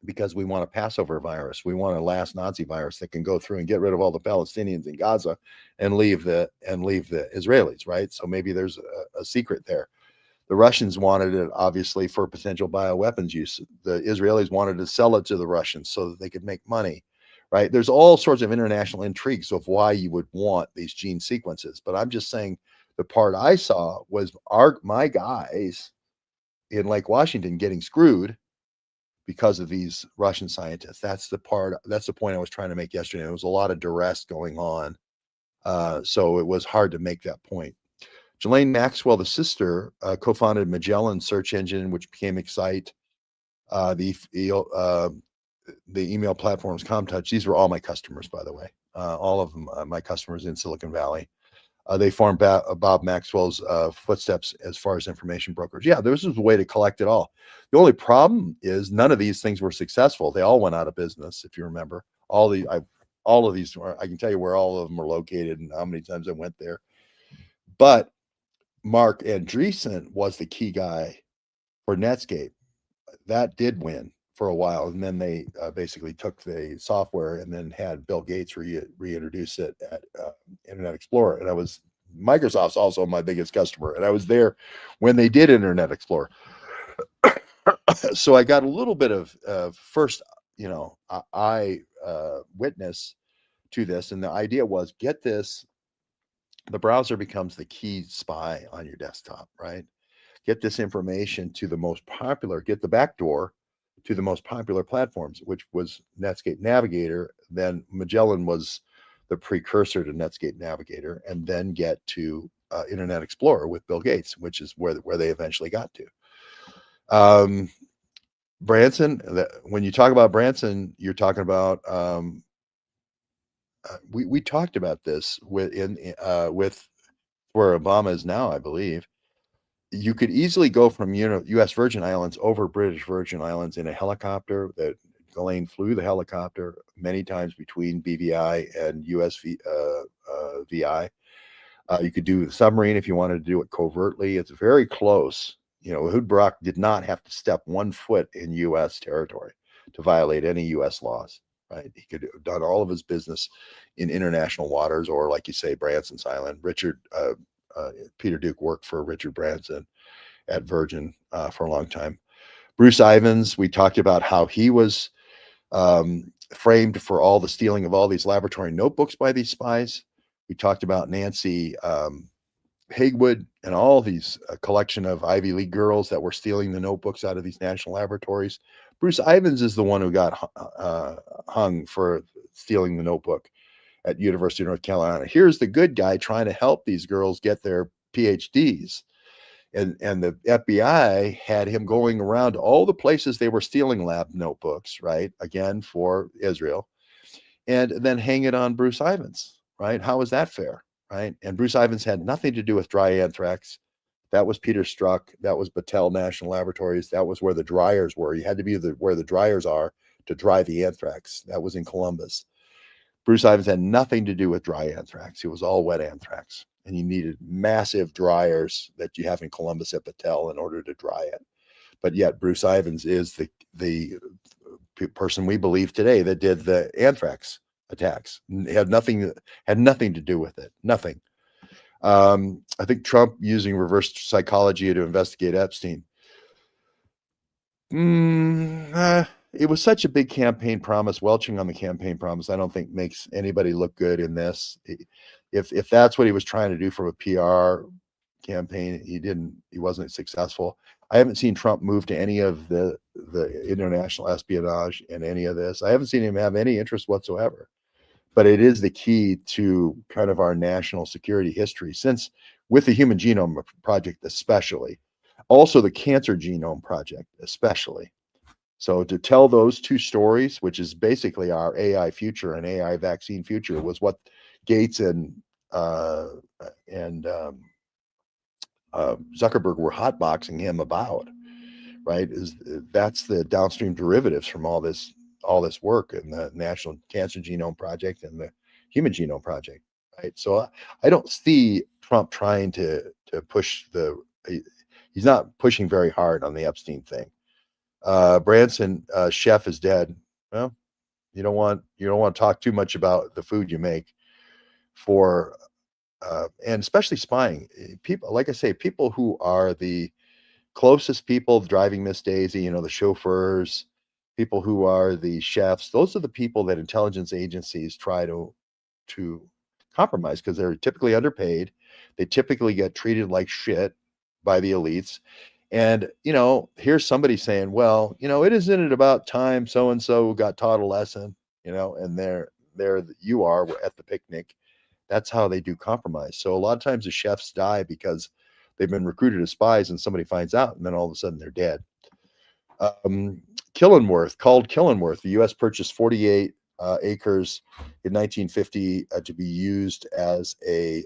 Speaker 1: because we want a Passover virus. We want a last Nazi virus that can go through and get rid of all the Palestinians in Gaza and leave the Israelis." Right. So maybe there's a secret there. The Russians wanted it, obviously, for potential bioweapons use. The Israelis wanted to sell it to the Russians so that they could make money, right? There's all sorts of international intrigues of why you would want these gene sequences. But I'm just saying the part I saw was my guys in Lake Washington getting screwed because of these Russian scientists. That's the point I was trying to make yesterday. There was a lot of duress going on. So it was hard to make that point. Ghislaine Maxwell, the sister, co-founded Magellan search engine, which became Excite. The email platforms, ComTouch. These were all my customers, by the way. All of them, my customers in Silicon Valley. They formed Bob Maxwell's footsteps as far as information brokers. Yeah, this was a way to collect it all. The only problem is none of these things were successful. They all went out of business, if you remember. All of these, I can tell you where all of them are located and how many times I went there. But Mark Andreessen was the key guy for Netscape. That did win for a while, and then they basically took the software and then had Bill Gates reintroduce it at Internet Explorer. And Microsoft's also my biggest customer, and I was there when they did Internet Explorer. So I got a little bit of first, witness to this, and the idea was get this the browser becomes the key spy on your desktop, right? Get this information to the most popular, get the backdoor to the most popular platforms, which was Netscape Navigator. Then Magellan was the precursor to Netscape Navigator, and then get to Internet Explorer with Bill Gates, which is where they eventually got to. Branson, when you talk about Branson, you're talking about we talked about this with where Obama is now, I believe. You could easily go from U.S. Virgin Islands over British Virgin Islands in a helicopter. That Ghislaine flew the helicopter many times between BVI and VI. You could do the submarine if you wanted to do it covertly. It's very close. Ehud Barak did not have to step 1 foot in U.S. territory to violate any U.S. laws. Right? He could have done all of his business in international waters, or like you say, Branson's Island. Peter Duke worked for Richard Branson at Virgin for a long time. Bruce Ivins, we talked about how he was framed for all the stealing of all these laboratory notebooks by these spies. We talked about Nancy Hagewood and all these collection of Ivy League girls that were stealing the notebooks out of these national laboratories. Bruce Ivins is the one who got hung for stealing the notebook at University of North Carolina. Here's the good guy trying to help these girls get their PhDs. And the FBI had him going around to all the places they were stealing lab notebooks, right? Again, for Israel. And then hang it on Bruce Ivins, right? How is that fair, right? And Bruce Ivins had nothing to do with dry anthrax. That was Peter Strzok. That was Battelle National Laboratories. That was where the dryers were. You had to be where the dryers are to dry the anthrax. That was in Columbus. Bruce Ivins had nothing to do with dry anthrax. It was all wet anthrax. And you needed massive dryers that you have in Columbus at Battelle in order to dry it. But yet Bruce Ivins is the person we believe today that did the anthrax attacks. It had nothing to do with it. Nothing. I think Trump using reverse psychology to investigate Epstein. It was such a big campaign promise. Welching on the campaign promise, I don't think makes anybody look good in this. If that's what he was trying to do from a PR campaign, he wasn't successful. I haven't seen Trump move to any of the international espionage in any of this. I haven't seen him have any interest whatsoever. But it is the key to kind of our national security history, since with the Human Genome Project especially, also the Cancer Genome Project especially. So to tell those two stories, which is basically our AI future and AI vaccine future, was what Gates and Zuckerberg were hotboxing him about, right? That's the downstream derivatives from all this work in the National Cancer Genome Project and the Human Genome Project, right? So I don't see Trump trying to push he's not pushing very hard on the Epstein thing. Branson, chef is dead. Well, you don't want to talk too much about the food you make and especially spying. People, like I say, people who are the closest people driving Miss Daisy, the chauffeurs, people who are the chefs, those are the people that intelligence agencies try to compromise, because they're typically underpaid. They typically get treated like shit by the elites. And, here's somebody saying, well, isn't it about time so-and-so got taught a lesson, and there you are at the picnic. That's how they do compromise. So a lot of times the chefs die because they've been recruited as spies and somebody finds out, and then all of a sudden they're dead. Called Killenworth, the U.S. purchased 48 acres in 1950 to be used as a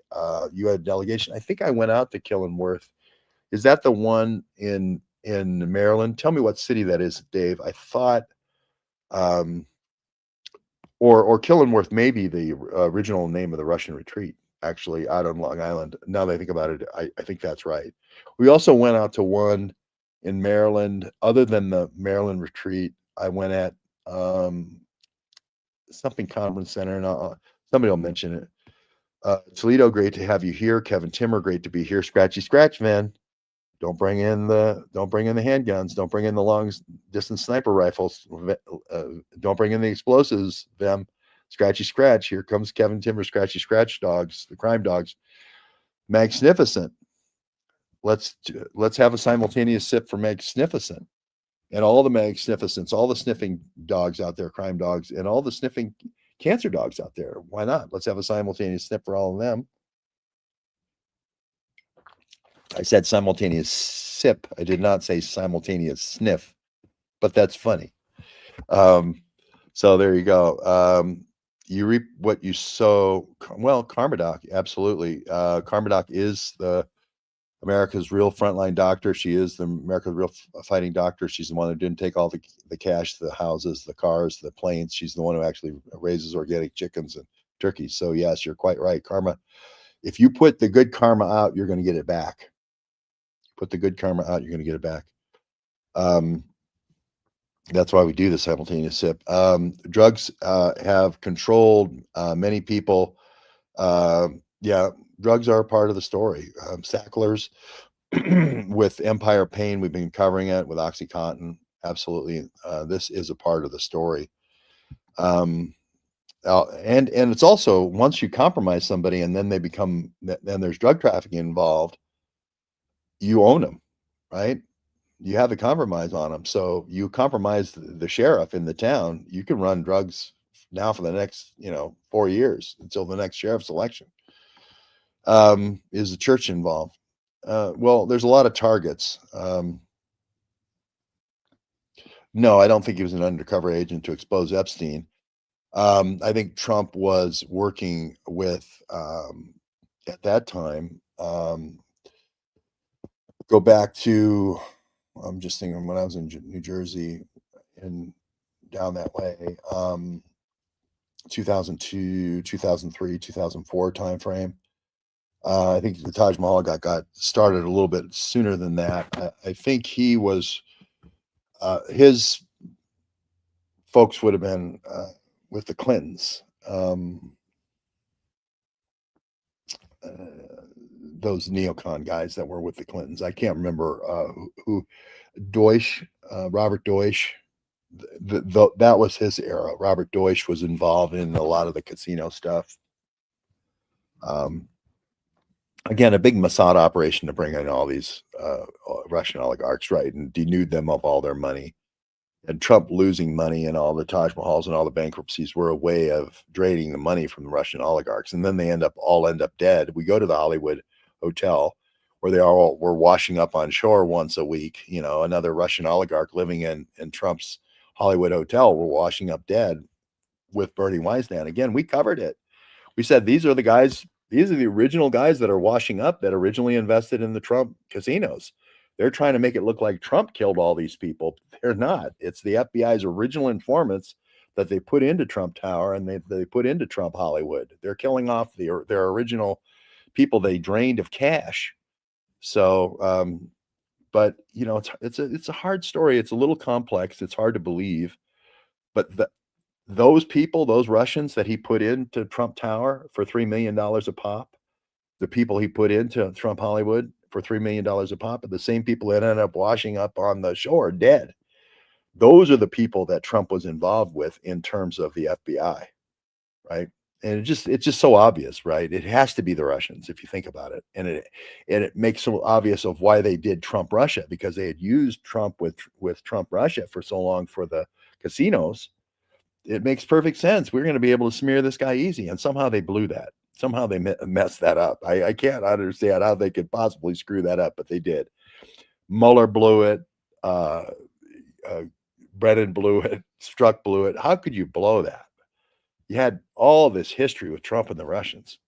Speaker 1: UN delegation. I think I went out to Killenworth. Is that the one in Maryland? Tell me what city that is, Dave. I thought, or Killenworth may be the original name of the Russian retreat, actually, out on Long Island. Now that I think about it, I think that's right. We also went out to one in Maryland. Other than the Maryland retreat, I went at something conference center, and somebody will mention it. Toledo, great to have you here. Kevin Timmer, great to be here. Scratchy Scratch, man. Don't bring in the handguns. Don't bring in the long distance sniper rifles. Don't bring in the explosives. Scratchy scratch. Here comes Kevin Timber, scratchy scratch dogs, the crime dogs. Magnificent. Let's have a simultaneous sip for Magnificent and all the Magnificents, all the sniffing dogs out there, crime dogs, and all the sniffing cancer dogs out there. Why not? Let's have a simultaneous sniff for all of them. I said simultaneous sip. I did not say simultaneous sniff, but that's funny. So there you go. You reap what you sow. Well, Karmadoc, absolutely. Karmadoc is America's real frontline doctor. She is the America's real fighting doctor. She's the one who didn't take all the cash, the houses, the cars, the planes. She's the one who actually raises organic chickens and turkeys. So yes, you're quite right. Karma. If you put the good karma out, you're going to get it back. Put the good karma out, you're going to get it back. That's why we do the simultaneous sip. Drugs have controlled many people. Yeah, drugs are a part of the story. Sacklers with Empire Pain, we've been covering it with OxyContin. Absolutely, this is a part of the story. And it's also once you compromise somebody and then they become, then there's drug trafficking involved. You own them, right? You have the compromise on them. So you compromise the sheriff in the town, you can run drugs now for the next, 4 years until the next sheriff's election. Is the church involved? Well, there's a lot of targets. No, I don't think he was an undercover agent to expose Epstein. I think Trump was working with, at that time, go back to, I'm just thinking when I was in New Jersey and down that way, 2002, 2003, 2004 timeframe. I think the Taj Mahal got started a little bit sooner than that. I think he was, his folks would have been with the Clintons. Those neocon guys that were with the Clintons. I can't remember who Deutsch, Robert Deutsch. That was his era. Robert Deutsch was involved in a lot of the casino stuff. Again, a big Mossad operation to bring in all these Russian oligarchs, right, and denude them of all their money. And Trump losing money and all the Taj Mahals and all the bankruptcies were a way of draining the money from the Russian oligarchs. And then they end up dead. We go to the Hollywood Hotel where they all were washing up on shore once a week. Another Russian oligarch living in Trump's Hollywood Hotel were washing up dead with Bernie Weinstein. Again, we covered it. We said these are the original guys that are washing up that originally invested in the Trump casinos. They're trying to make it look like Trump killed all these people. They're not. It's the FBI's original informants that they put into Trump Tower and they put into Trump Hollywood. They're killing off their original people they drained of cash. So, but it's a hard story. It's a little complex. It's hard to believe, but those people, those Russians that he put into Trump Tower for $3 million a pop, the people he put into Trump Hollywood for $3 million a pop are the same people that ended up washing up on the shore dead. Those are the people that Trump was involved with in terms of the FBI, right? And it's just so obvious, right? It has to be the Russians if you think about it, and it makes so obvious of why they did Trump Russia, because they had used Trump with Trump Russia for so long for the casinos. It makes perfect sense. We're going to be able to smear this guy easy, and somehow they blew that. Somehow they messed that up. I can't understand how they could possibly screw that up, but they did. Mueller blew it. Brennan blew it. Strzok blew it. How could you blow that? You had all this history with Trump and the Russians.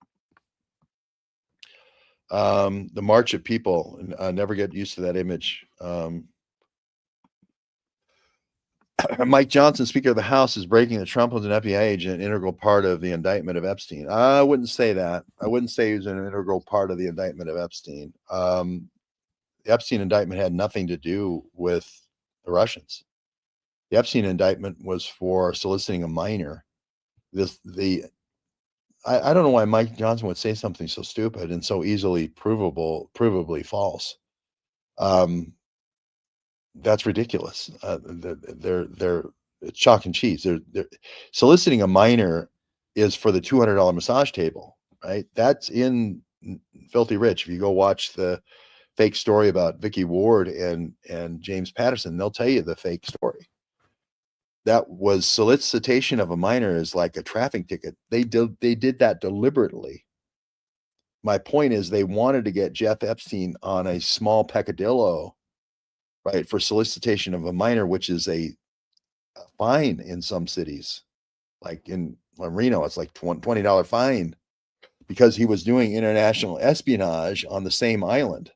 Speaker 1: The march of people. Never get used to that image. Mike Johnson, Speaker of the House, is breaking the Trump was an FBI agent, an integral part of the indictment of Epstein. I wouldn't say that. I wouldn't say he was an integral part of the indictment of Epstein. The Epstein indictment had nothing to do with the Russians. The Epstein indictment was for soliciting a minor. I don't know why Mike Johnson would say something so stupid and so easily provably false. That's ridiculous. It's chalk and cheese. They're soliciting a minor is for the $200 massage table, right? That's in Filthy Rich. If you go watch the fake story about Vicky Ward and James Patterson, they'll tell you the fake story. That was solicitation of a minor is like a traffic ticket. They did that deliberately. My point is they wanted to get Jeff Epstein on a small peccadillo, right, for solicitation of a minor, which is a fine in some cities. Like in Reno, it's like $20 fine because he was doing international espionage on the same island.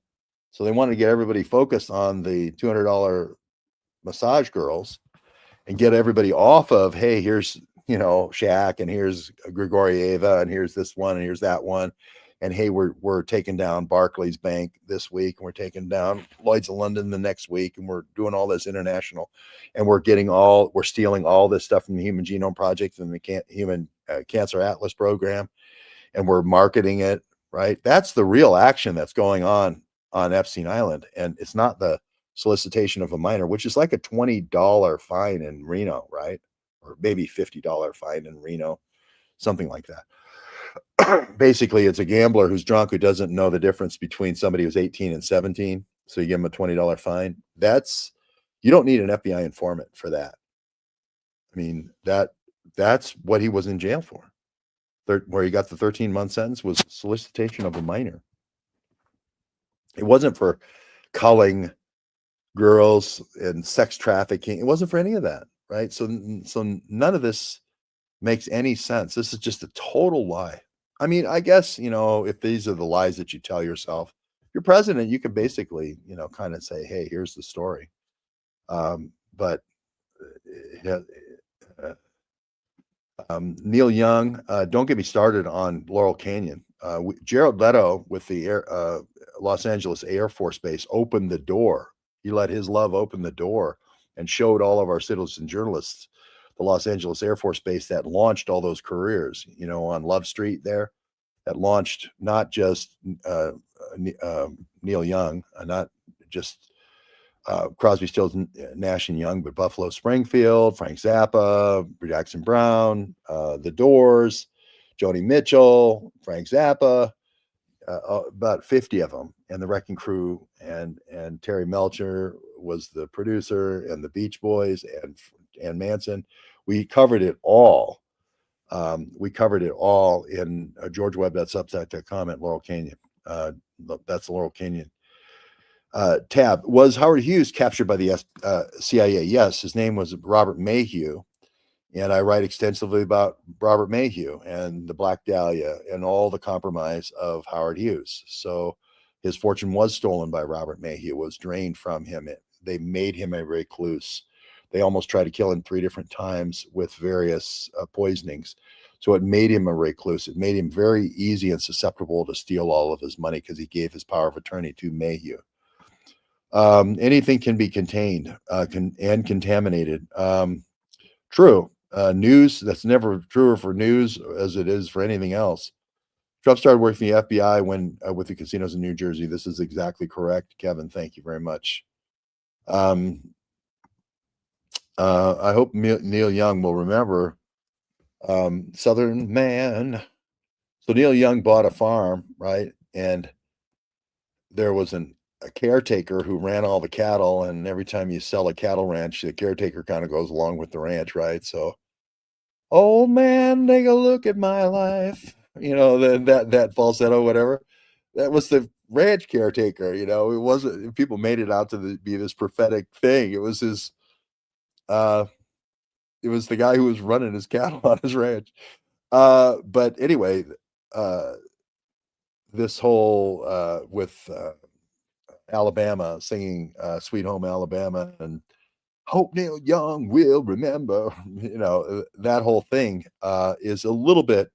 Speaker 1: So they wanted to get everybody focused on the $200 massage girls and get everybody off of, hey, here's, Shaq, and here's Grigorieva, and here's this one, and here's that one. And hey, we're taking down Barclays Bank this week, and we're taking down Lloyd's of London the next week, and we're doing all this international, and we're stealing all this stuff from the Human Genome Project and the Human Cancer Atlas program, and we're marketing it, right? That's the real action that's going on Epstein Island, and it's not the solicitation of a minor, which is like a $20 fine in Reno, right? Or maybe $50 fine in Reno, something like that. Basically, it's a gambler who's drunk who doesn't know the difference between somebody who's 18 and 17. So you give him a $20 fine. You don't need an FBI informant for that. I mean, that's what he was in jail for. Where he got the 13-month sentence was solicitation of a minor. It wasn't for culling girls and sex trafficking. It wasn't for any of that, right? So none of this makes any sense. This is just a total lie. I mean, I guess, if these are the lies that you tell yourself, you're president, you can basically, kind of say, hey, here's the story. But Neil Young, don't get me started on Laurel Canyon. Jared Leto with the Los Angeles Air Force Base opened the door. He let his love open the door and showed all of our citizen journalists the Los Angeles Air Force Base that launched all those careers, on Love Street there, that launched not just Neil Young, not just Crosby, Stills, Nash and Young, but Buffalo Springfield, Frank Zappa, Jackson Brown, The Doors, Joni Mitchell, Frank Zappa, about 50 of them, and the Wrecking Crew, and Terry Melcher was the producer, and the Beach Boys, and Manson. We covered it all. We covered it all in GeorgeWebb.substack.com at Laurel Canyon. That's the Laurel Canyon tab. Was Howard Hughes captured by the CIA? Yes, his name was Robert Mayhew, and I write extensively about Robert Mayhew and the Black Dahlia and all the compromise of Howard Hughes. So his fortune was stolen by Robert Mayhew, was drained from him. They made him a recluse. They almost tried to kill him 3 different times with various poisonings. So it made him a recluse. It made him very easy and susceptible to steal all of his money because he gave his power of attorney to Mayhew. Anything can be contained and contaminated. True. News, that's never truer for news as it is for anything else. Trump started working for the FBI when with the casinos in New Jersey. This is exactly correct, Kevin. Thank you very much. I hope Neil Young will remember Southern Man. So Neil Young bought a farm, right? And there was a caretaker who ran all the cattle, and every time you sell a cattle ranch, the caretaker kind of goes along with the ranch, right? So, old man, take a look at my life. That falsetto, whatever. That was the ranch caretaker. It wasn't. People made it out to be this prophetic thing. It was his. It was the guy who was running his cattle on his ranch. But anyway, this whole with Alabama singing "Sweet Home Alabama" and "Hope Neil Young will remember," that whole thing is a little bit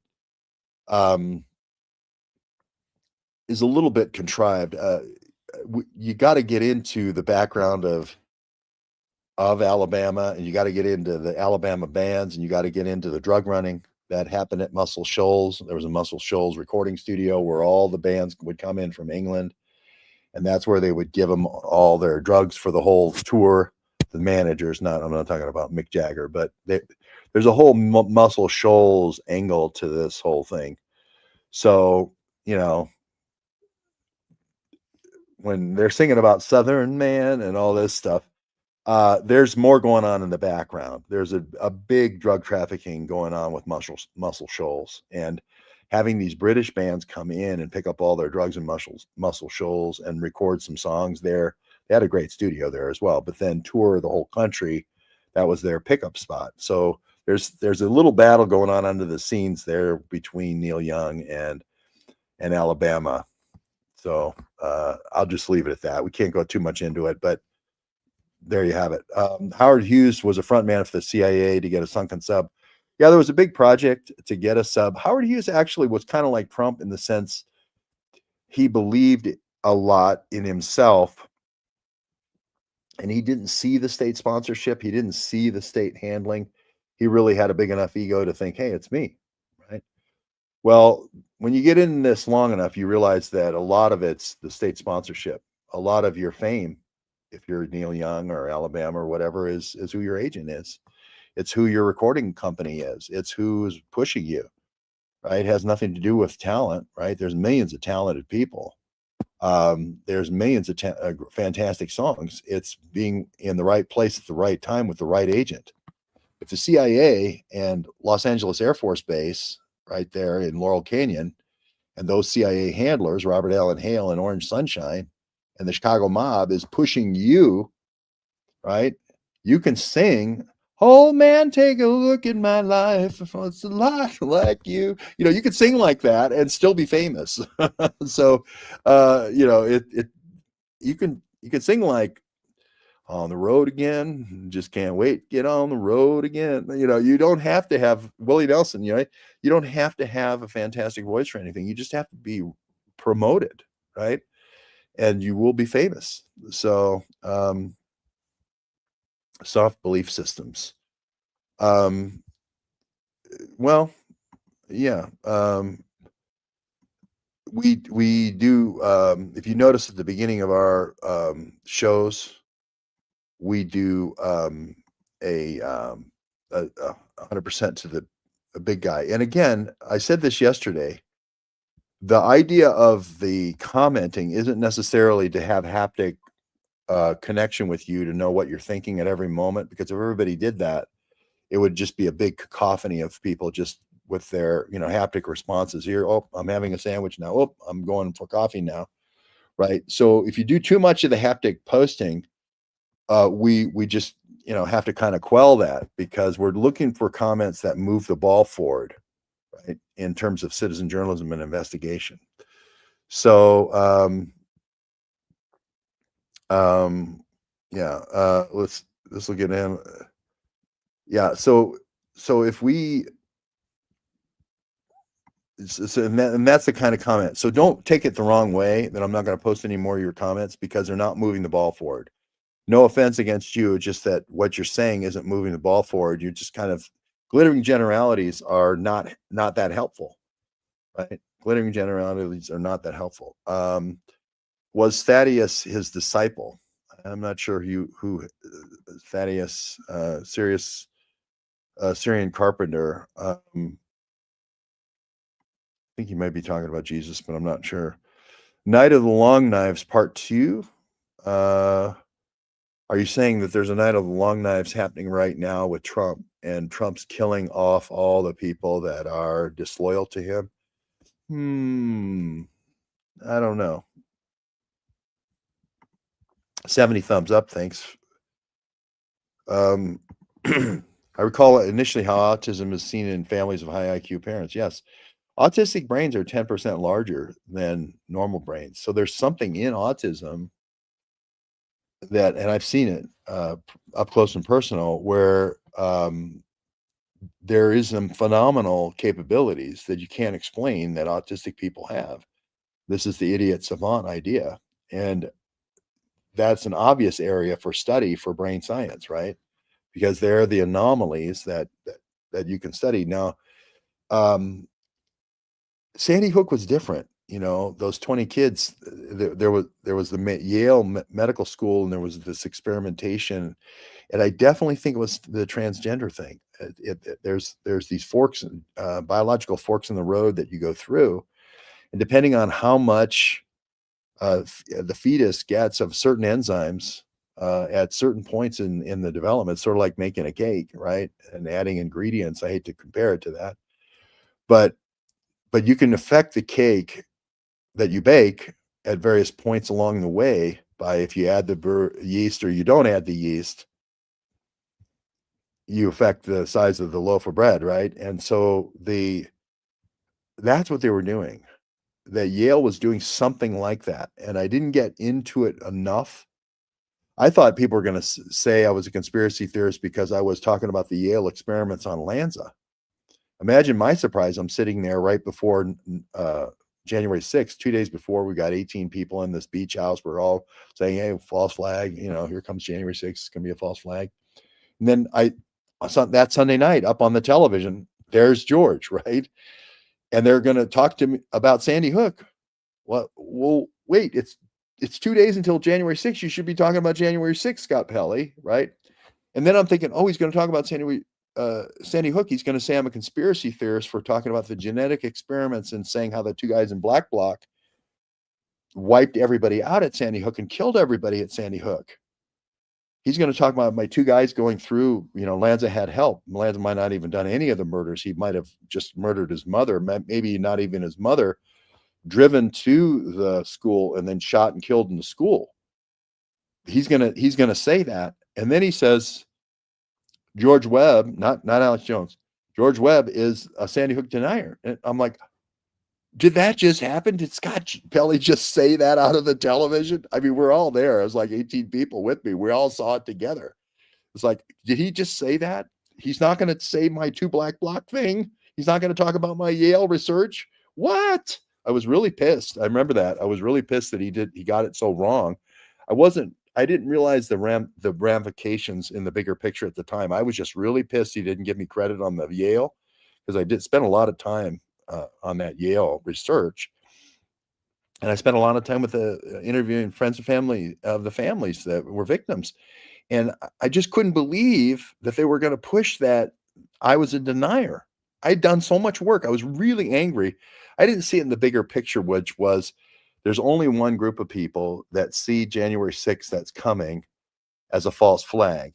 Speaker 1: contrived. You got to get into the background of Alabama, and you got to get into the Alabama bands, and you got to get into the drug running that happened at Muscle Shoals. There was a Muscle Shoals recording studio where all the bands would come in from England, and that's where they would give them all their drugs for the whole tour. The managers, I'm not talking about Mick Jagger, but there's a whole Muscle Shoals angle to this whole thing. So, you know, when they're singing about Southern Man and all this stuff, there's more going on in the background. There's a big drug trafficking going on with Muscle Shoals, and having these British bands come in and pick up all their drugs in Muscle Shoals and record some songs there. They had a great studio there as well, but then tour the whole country. That was their pickup spot. So there's a little battle going on under the scenes there between Neil Young and Alabama. So I'll just leave it at that. We can't go too much into it, but there you have it. Howard Hughes was a frontman for the CIA to get a sunken sub. Yeah, there was a big project to get a sub. Howard Hughes actually was kind of like Trump in the sense he believed a lot in himself, and he didn't see the state sponsorship. He didn't see the state handling. He really had a big enough ego to think, hey, it's me, right? Well, when you get in this long enough, you realize that a lot of it's the state sponsorship. A lot of your fame, if you're Neil Young or Alabama or whatever, is who your agent is. It's who your recording company is. It's who's pushing you, right? It has nothing to do with talent, right? There's millions of talented people. There's millions of fantastic songs. It's being in the right place at the right time with the right agent. If the CIA and Los Angeles Air Force Base, right there in Laurel Canyon, and those CIA handlers, Robert Allen Hale and Orange Sunshine, and the Chicago mob is pushing you, right? You can sing, "Oh man, take a look at my life. It's a lot like you." You know, you can sing like that and still be famous. So, you know, you can sing like "On the Road Again, just can't wait, get on the road again." You know, you don't have to have Willie Nelson. You know, you don't have to have a fantastic voice or anything. You just have to be promoted, right? And you will be famous. So, soft belief systems. Um, well, yeah. We do. If you notice at the beginning of our shows, we do a 100% to the a big guy. And again, I said this yesterday. The idea of the commenting isn't necessarily to have haptic connection with you to know what you're thinking at every moment. Because if everybody did that, it would just be a big cacophony of people just with their, you know, haptic responses here. Oh, I'm having a sandwich now. Oh, I'm going for coffee now. Right. So if you do too much of the haptic posting, we just, you know, have to kind of quell that because we're looking for comments that move the ball forward, right, in terms of citizen journalism and investigation. So yeah, this will get in. Yeah, so if we so and that's the kind of comment. So don't take it the wrong way that I'm not going to post any more of your comments because they're not moving the ball forward. No offense against you, just that what you're saying isn't moving the ball forward. You're just kind of glittering generalities are not that helpful, right? Glittering generalities are not that helpful. Was Thaddeus his disciple? I'm not sure who Thaddeus, Syrian carpenter. I think you might be talking about Jesus, but I'm not sure. Night of the Long Knives, Part 2. Are you saying that there's a Night of the Long Knives happening right now with Trump, and Trump's killing off all the people that are disloyal to him? I don't know. 70 thumbs up, thanks. I recall initially how autism is seen in families of high IQ parents. Yes, autistic brains are 10% larger than normal brains. So there's something in autism that, and I've seen it up close and personal, where there is some phenomenal capabilities that you can't explain that autistic people have. This is the idiot savant idea. And that's an obvious area for study for brain science, right? Because they're the anomalies that you can study. Now, Sandy Hook was different. You know, those 20 kids, there was the Yale Medical School, and there was this experimentation, and I definitely think it was the transgender thing. There's these forks, biological forks in the road that you go through, and depending on how much the fetus gets of certain enzymes at certain points in the development, sort of like making a cake, right? And adding ingredients. I hate to compare it to that, but you can affect the cake that you bake at various points along the way by, if you add the yeast or you don't add the yeast, you affect the size of the loaf of bread, right? And so that's what they were doing. That Yale was doing something like that, and I didn't get into it enough. I thought people were going to say I was a conspiracy theorist because I was talking about the Yale experiments on Lanza. Imagine my surprise. I'm sitting there right before January 6th, 2 days before. We got 18 people in this beach house. We're all saying, hey, false flag, here comes January 6th. It's going to be a false flag. And then that Sunday night up on the television, there's George, right? And they're going to talk to me about Sandy Hook. Well, wait, it's 2 days until January 6th. You should be talking about January 6th, Scott Pelley, right? And then I'm thinking, oh, he's going to talk about Sandy Hook. He's going to say I'm a conspiracy theorist for talking about the genetic experiments and saying how the two guys in Black Bloc wiped everybody out at Sandy Hook and killed everybody at Sandy Hook. He's going to talk about my two guys going through, Lanza had help. Lanza might not even done any of the murders. He might have just murdered his mother, maybe not even his mother, driven to the school and then shot and killed in the school. He's gonna say that. And then he says George Webb, not Alex Jones, George Webb is a Sandy Hook denier. And I'm like, did that just happen? Did Scott Pelley just say that out of the television? I mean, we're all there. It was like 18 people with me. We all saw it together. It's like, did he just say that? He's not going to say my two Black Bloc thing. He's not going to talk about my Yale research. What? I was really pissed. I remember that. I was really pissed that he got it so wrong. I didn't realize the ramifications in the bigger picture at the time. I was just really pissed he didn't give me credit on the Yale, because I did spend a lot of time on that Yale research. And I spent a lot of time with interviewing friends and family of the families that were victims. And I just couldn't believe that they were going to push that I was a denier. I'd done so much work. I was really angry. I didn't see it in the bigger picture, which was there's only one group of people that see January 6th that's coming as a false flag,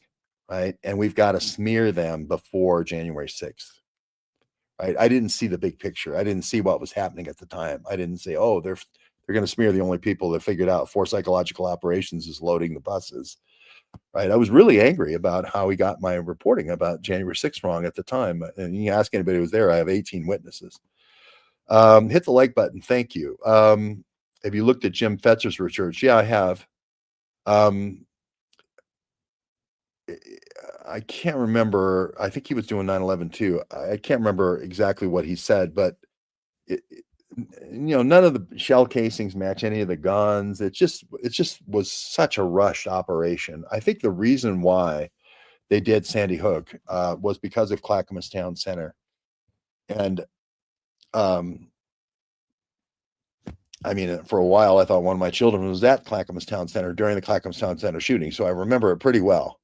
Speaker 1: right? And we've got to smear them before January 6th. Right? I didn't see the big picture. I didn't see what was happening at the time. I didn't say, oh, they're going to smear the only people that figured out Force Psychological Operations is loading the buses. Right? I was really angry about how he got my reporting about January 6th wrong at the time. And you ask anybody who was there, I have 18 witnesses. Hit the like button. Thank you. Have you looked at Jim Fetzer's research? Yeah, I have. I can't remember. I think he was doing 9/11 too. I can't remember exactly what he said, but none of the shell casings match any of the guns. It just was such a rushed operation. I think the reason why they did Sandy Hook was because of Clackamas Town Center. And I mean, for a while, I thought one of my children was at Clackamas Town Center during the Clackamas Town Center shooting, so I remember it pretty well.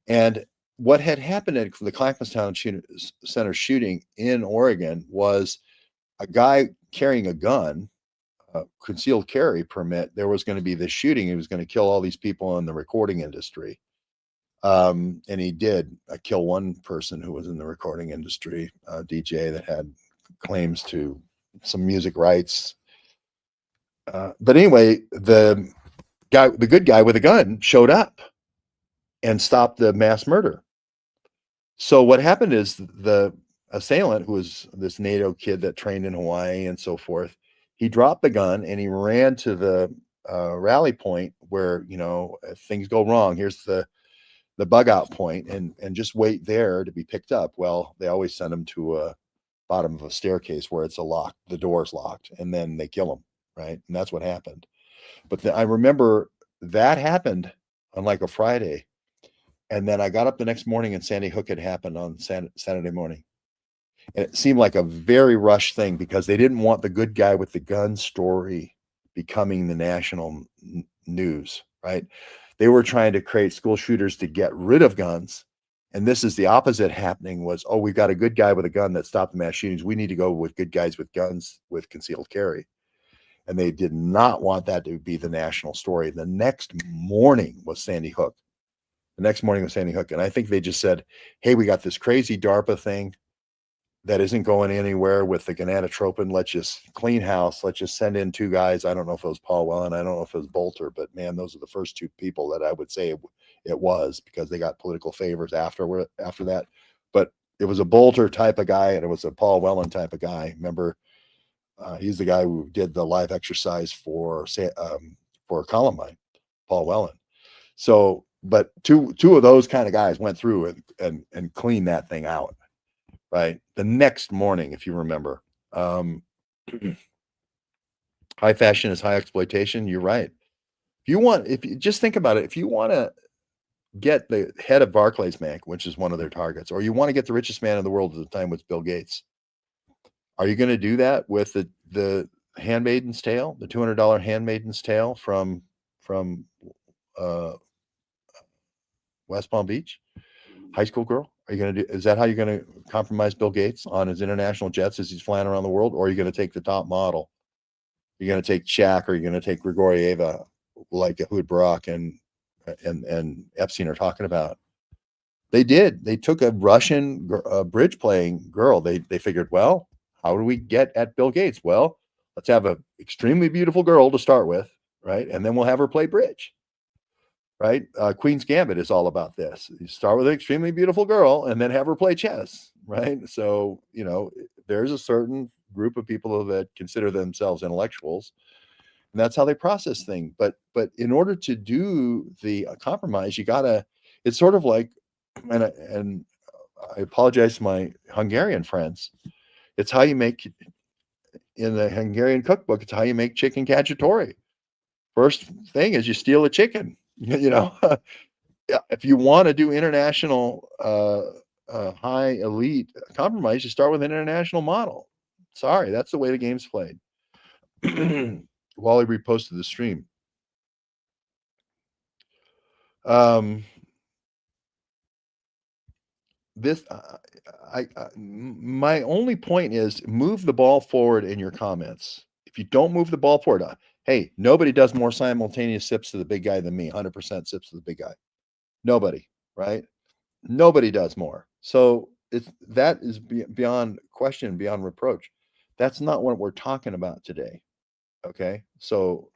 Speaker 1: And what had happened at the Clackamas Town Center shooting in Oregon was a guy carrying a gun, concealed carry permit. There was going to be this shooting. He was going to kill all these people in the recording industry. And he did kill one person who was in the recording industry, a DJ that had claims to some music rights. But anyway, the good guy with a gun showed up and stopped the mass murder. So what happened is the assailant, who was this NATO kid that trained in Hawaii and so forth, he dropped the gun and he ran to the rally point where, if things go wrong, here's the bug out point, and just wait there to be picked up. Well, they always send him to a bottom of a staircase where it's the door's locked, and then they kill him, right? And that's what happened. But I remember that happened on like a Friday. And then I got up the next morning and Sandy Hook had happened on Saturday morning. And it seemed like a very rushed thing because they didn't want the good guy with the gun story becoming the national news, right? They were trying to create school shooters to get rid of guns And this is the opposite happening was, oh, we've got a good guy with a gun that stopped the mass shootings. We need to go with good guys with guns with concealed carry. And they did not want that to be the national story. The next morning was Sandy Hook. The next morning was Sandy Hook. And I think they just said, hey, we got this crazy DARPA thing that isn't going anywhere with the gonadotropin. Let's just clean house. Let's just send in two guys. I don't know if it was Paul Whelan. I don't know if it was Bolter, but man, those are the first two people that I would say it was, because they got political favors after that. But it was a Bolter type of guy, and it was a Paul Whelan type of guy. Remember, he's the guy who did the live exercise for Columbine, Paul Whelan. So, but two of those kind of guys went through and cleaned that thing out. Right. The next morning, if you remember, high fashion is high exploitation. You're right. If you just think about it, if you want to get the head of Barclays Bank, which is one of their targets, or you want to get the richest man in the world at the time, was Bill Gates, are you going to do that with the Handmaiden's Tale, the $200 Handmaiden's Tale from West Palm Beach? High school girl? Are you going to do? Is that how you're going to compromise Bill Gates on his international jets as he's flying around the world, or are you going to take the top model? You're going to take Shaq, or you're going to take Grigorieva, like Ehud Barak and Epstein are talking about? They did. They took a Russian bridge playing girl. They figured, well, how do we get at Bill Gates? Well, let's have an extremely beautiful girl to start with, right? And then we'll have her play bridge. Right? Queen's Gambit is all about this. You start with an extremely beautiful girl and then have her play chess, right? So, there's a certain group of people that consider themselves intellectuals, and that's how they process things. But in order to do the compromise, it's sort of like, and I apologize to my Hungarian friends. It's how you make, in the Hungarian cookbook, it's how you make chicken cacciatore. First thing is you steal a chicken. If you want to do international high elite compromise, you start with an international model. Sorry, that's the way the game's played. Wally reposted the stream. My only point is, move the ball forward in your comments. If you don't move the ball forward, hey, nobody does more simultaneous sips to the big guy than me. 100% sips to the big guy. Nobody, right? Nobody does more. So that is beyond question, beyond reproach. That's not what we're talking about today. Okay. So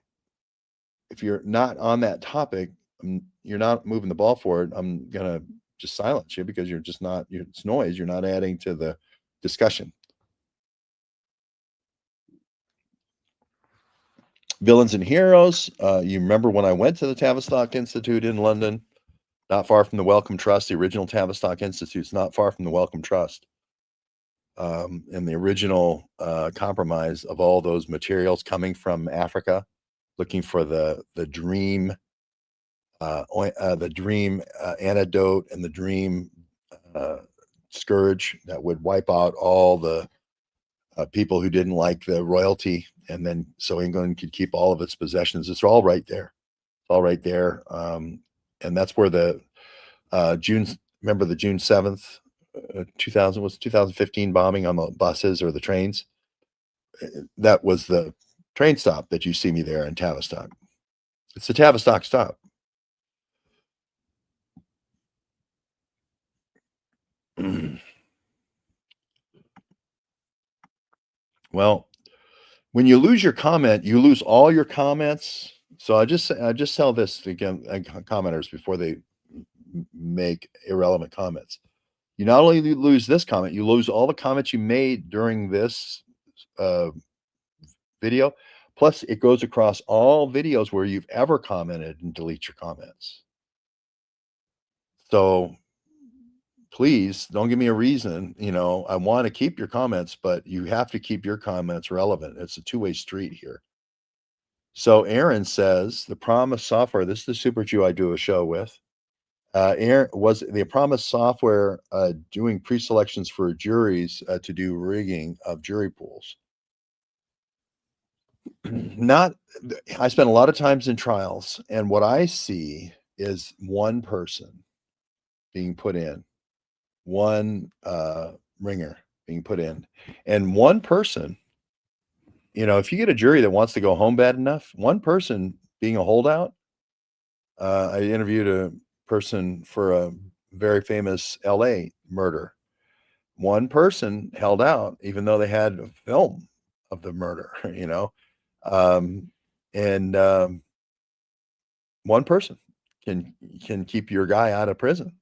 Speaker 1: if you're not on that topic, you're not moving the ball forward, I'm going to just silence you, because you're just not, it's noise. You're not adding to the discussion. Villains and heroes. You remember when I went to the Tavistock Institute in London, not far from the Wellcome Trust, the original Tavistock Institute's not far from the Wellcome Trust. And the original compromise of all those materials coming from Africa, looking for the dream antidote and the dream scourge that would wipe out all the people who didn't like the royalty, and then so England could keep all of its possessions. It's all right there. It's all right there. And that's where the remember the June 7th, 2015 bombing on the buses or the trains? That was the train stop that you see me there in Tavistock. It's the Tavistock stop. Well, when you lose your comment, you lose all your comments. So I just tell this again, commenters, before they make irrelevant comments. You not only lose this comment, you lose all the comments you made during this video. Plus, it goes across all videos where you've ever commented, and delete your comments. So please don't give me a reason. I want to keep your comments, but you have to keep your comments relevant. It's a two-way street here. So Aaron says the Promise software, this is the Super Jew I do a show with. Aaron, was the Promise software doing pre-selections for juries to do rigging of jury pools? I spent a lot of times in trials, and what I see is one person being put in one ringer being put in, and one person. If you get a jury that wants to go home bad enough, one person being a holdout. I interviewed a person for a very famous LA murder. One person held out, even though they had a film of the murder, um, and one person can keep your guy out of prison.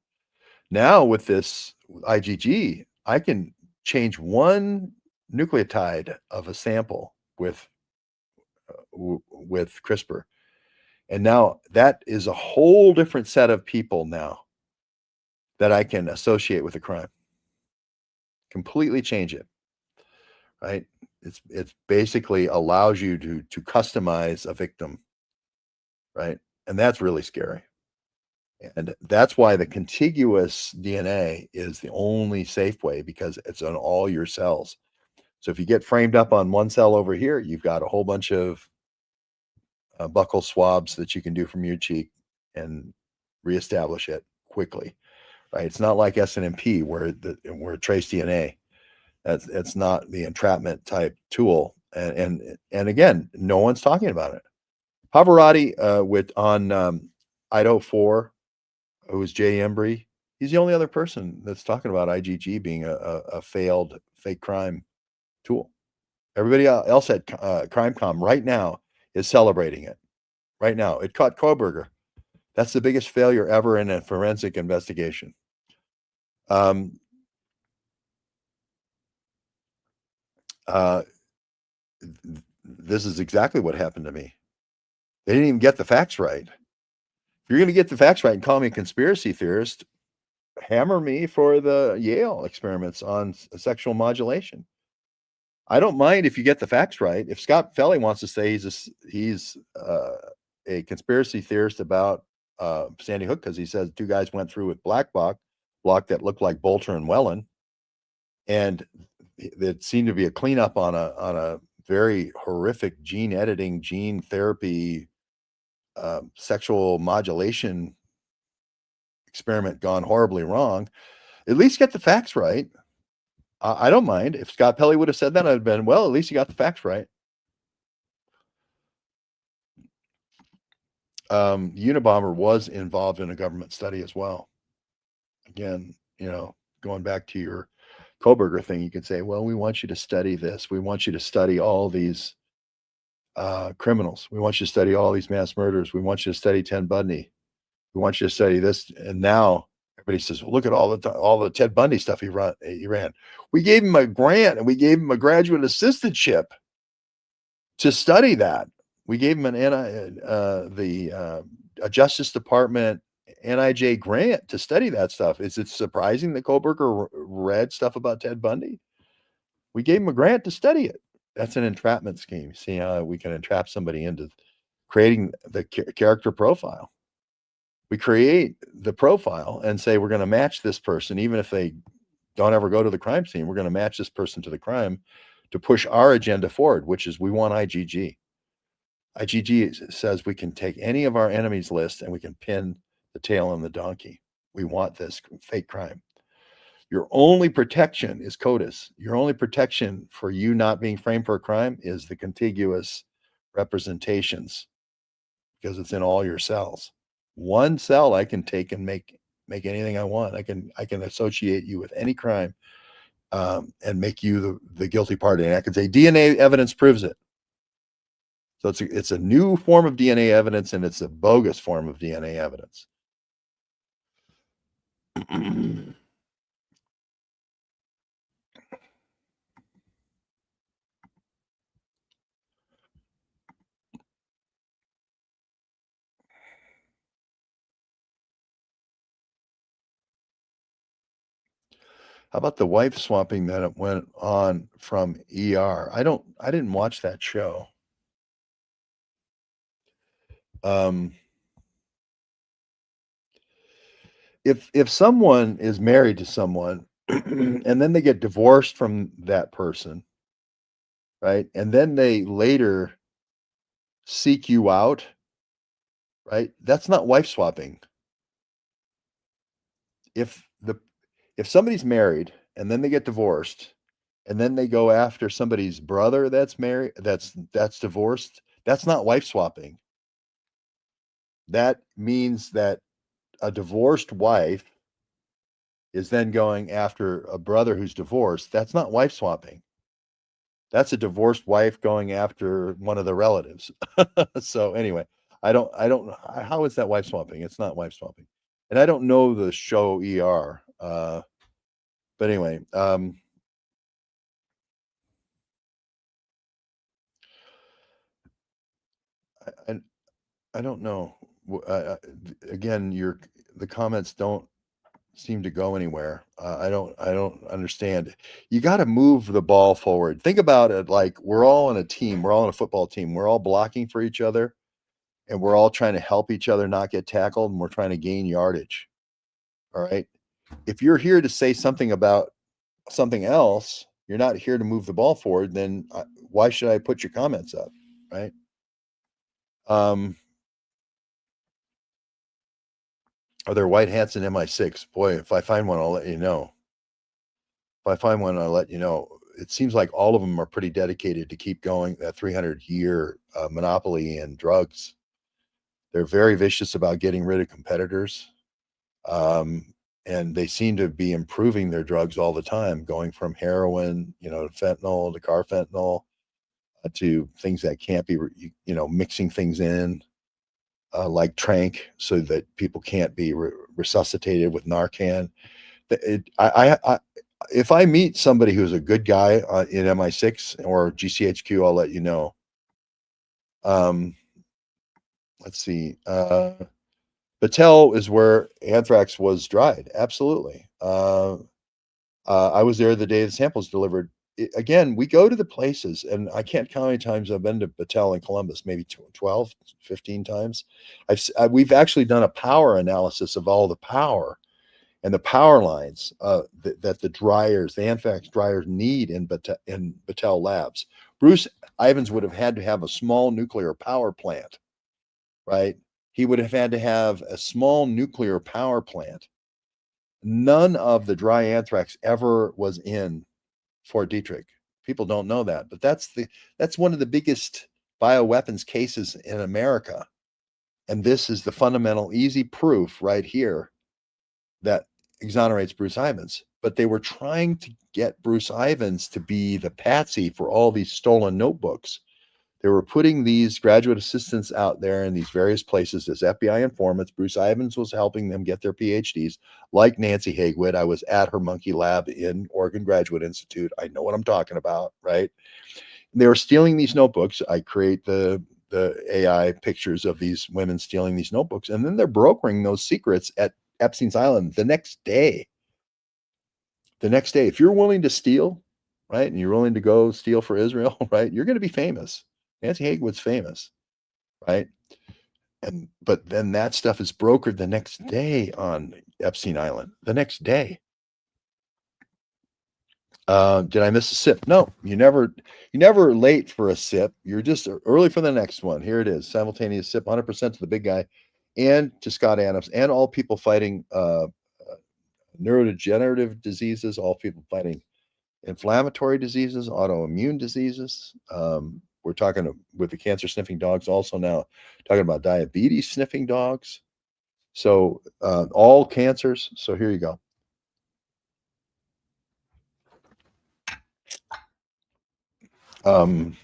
Speaker 1: Now with this IgG, I can change one nucleotide of a sample with CRISPR, and now that is a whole different set of people now that I can associate with a crime. Completely change it, right? It's basically allows you to customize a victim, right? And that's really scary. And that's why the contiguous DNA is the only safe way, because it's on all your cells. So if you get framed up on one cell over here, you've got a whole bunch of buccal swabs that you can do from your cheek and reestablish it quickly, right? It's not like SNMP where trace DNA. That's not the entrapment type tool. And again, no one's talking about it. Pavarotti with on Idaho 4, who was Jay Embry. He's the only other person that's talking about IgG being a failed fake crime tool. Everybody else at CrimeCom right now is celebrating it. Right now, it caught Koberger. That's the biggest failure ever in a forensic investigation. Um, uh, this is exactly what happened to me. They didn't even get the facts right. If you're going to get the facts right and call me a conspiracy theorist, hammer me for the Yale experiments on sexual modulation. I don't mind if you get the facts right. If Scott Felly wants to say he's a conspiracy theorist about Sandy Hook because he says two guys went through with block that looked like Bolter and Wellen, and it seemed to be a cleanup on a very horrific gene editing, gene therapy, sexual modulation experiment gone horribly wrong. At least get the facts right. I don't mind. If Scott Pelley would have said that, I'd have been, well, at least you got the facts right. Unabomber was involved in a government study as well. Again, going back to your Koberger thing, you could say, well, we want you to study this. We want you to study all these criminals. We want you to study all these mass murders. We want you to study Ted Bundy. We want you to study this. And now everybody says, well, look at all the Ted Bundy stuff he ran. We gave him a grant and we gave him a graduate assistantship to study that. We gave him a Justice Department NIJ grant to study that stuff. Is it surprising that Koberger read stuff about Ted Bundy? We gave him a grant to study it. That's an entrapment scheme. See how we can entrap somebody into creating the character profile. We create the profile and say we're going to match this person, even if they don't ever go to the crime scene. We're going to match this person to the crime to push our agenda forward, which is we want IgG. IgG says we can take any of our enemies list and we can pin the tail on the donkey. We want this fake crime. Your only protection is CODIS. Your only protection for you not being framed for a crime is the contiguous representations, because it's in all your cells. One cell I can take and make anything I want. I can associate you with any crime, and make you the guilty party. And I can say DNA evidence proves it. So it's a new form of DNA evidence, and it's a bogus form of DNA evidence. How about the wife swapping that went on from ER? I didn't watch that show. Um, if someone is married to someone and then they get divorced from that person, right? And then they later seek you out, right? That's not wife swapping. If the If somebody's married and then they get divorced and then they go after somebody's brother that's married, that's divorced, that's not wife swapping. That means that a divorced wife is then going after a brother who's divorced. That's not wife swapping. That's a divorced wife going after one of the relatives. So anyway, I don't how is that wife swapping? It's not wife swapping. And I don't know the show ER. But anyway, I I don't know. Again, the comments don't seem to go anywhere. I don't understand. You got to move the ball forward. Think about it like we're all on a team. We're all on a football team. We're all blocking for each other, and we're all trying to help each other not get tackled, and we're trying to gain yardage. All right. If you're here to say something about something else, you're not here to move the ball forward. Then why should I put your comments up? Right. Um, are there white hats in MI6? Boy, if I find one, I'll let you know. If I find one, I'll let you know. It seems like all of them are pretty dedicated to keep going that 300-year monopoly in drugs. They're very vicious about getting rid of competitors. And they seem to be improving their drugs all the time, going from heroin, fentanyl to carfentanil to things that can't be, mixing things in like Trank so that people can't be resuscitated with Narcan. If I meet somebody who's a good guy in MI6 or GCHQ, I'll let you know. Um, let's see. Battelle is where anthrax was dried. Absolutely. I was there the day the samples delivered. Again, we go to the places, and I can't count how many times I've been to Battelle in Columbus, maybe 12, 15 times. We've actually done a power analysis of all the power and the power lines that the anthrax dryers need in Battelle labs. Bruce Ivans would have had to have a small nuclear power plant, right? He would have had to have a small nuclear power plant. None of the dry anthrax ever was in Fort Detrick. People don't know that, but that's one of the biggest bioweapons cases in America. And this is the fundamental easy proof right here that exonerates Bruce Ivans. But they were trying to get Bruce Ivans to be the patsy for all these stolen notebooks. They were putting these graduate assistants out there in these various places as FBI informants. Bruce Ivans was helping them get their PhDs, like Nancy Hagewood. I was at her monkey lab in Oregon Graduate Institute. I know what I'm talking about, right? They were stealing these notebooks. I create the AI pictures of these women stealing these notebooks, and then they're brokering those secrets at Epstein's Island the next day. The next day, if you're willing to steal, right, and you're willing to go steal for Israel, right, you're going to be famous. Nancy Hagewood's famous, right? But then that stuff is brokered the next day on Epstein Island. The next day. Did I miss a sip? No, you never late for a sip. You're just early for the next one. Here it is. Simultaneous sip, 100% to the big guy and to Scott Adams and all people fighting neurodegenerative diseases, all people fighting inflammatory diseases, autoimmune diseases. We're talking with the cancer sniffing dogs also now, talking about diabetes sniffing dogs. So all cancers. So here you go. Um,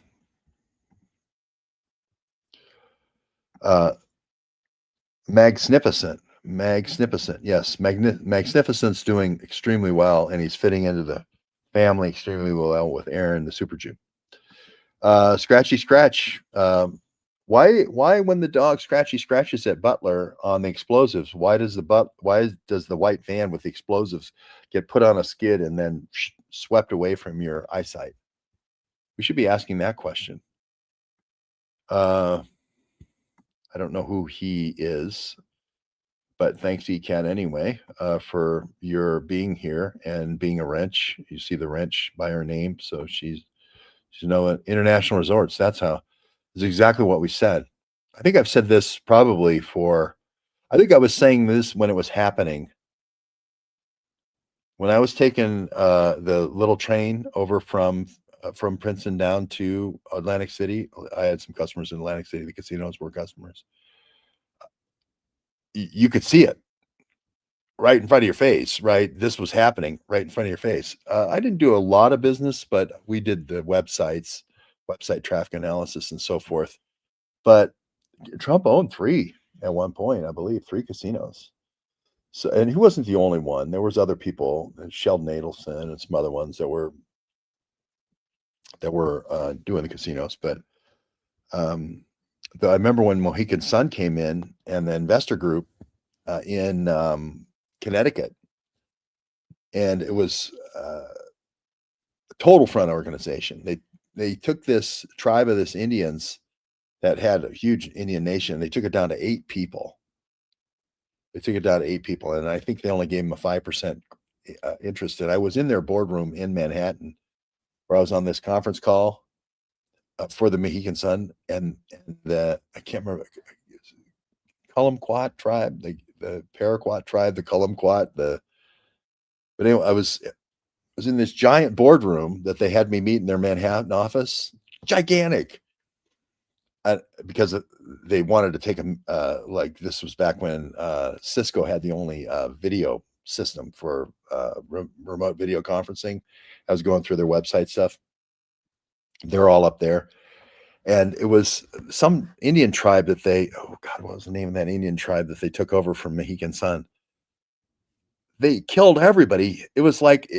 Speaker 1: uh, Magnificent. Magnificent. Yes. Magnificent's doing extremely well, and he's fitting into the family extremely well with Aaron, the Super Jew. Scratchy Scratch. Why when the dog Scratchy scratches at Butler on the explosives, why does the white van with the explosives get put on a skid and then swept away from your eyesight? We should be asking that question. I don't know who he is, but thanks, ECAT, anyway, for your being here and being a wrench. You see the wrench by her name, so she's international resorts. That's exactly what we said. I think I've said this I think I was saying this when it was happening, When I was taking the little train over from Princeton down to Atlantic City, I had some customers in Atlantic City. The casinos were customers. You could see it right in front of your face, right? This was happening right in front of your face. I didn't do a lot of business, but we did the websites, website traffic analysis, and so forth. But Trump owned three at one point, I believe, three casinos. So, and he wasn't the only one. There was other people, Sheldon Adelson and some other ones that were doing the casinos. But um, I remember when Mohegan Sun came in and the investor group in Connecticut, and it was a total front organization. They took this tribe of this Indians that had a huge Indian nation. They took it down to 8 people. They took it down to 8 people, and I think they only gave them a 5% interest. And I was in their boardroom in Manhattan, where I was on this conference call for the Mohegan Sun, and the I can't remember Cullumquat tribe, the Paraquat tribe, the Cullumquat, the but anyway, I was in this giant boardroom that they had me meet in their Manhattan office, gigantic, because they wanted to take them. Like this was back when Cisco had the only video system for remote video conferencing. I was going through their website stuff. They're all up there. And it was some Indian tribe that oh God, what was the name of that Indian tribe that they took over from Mohegan Sun? They killed everybody. It was like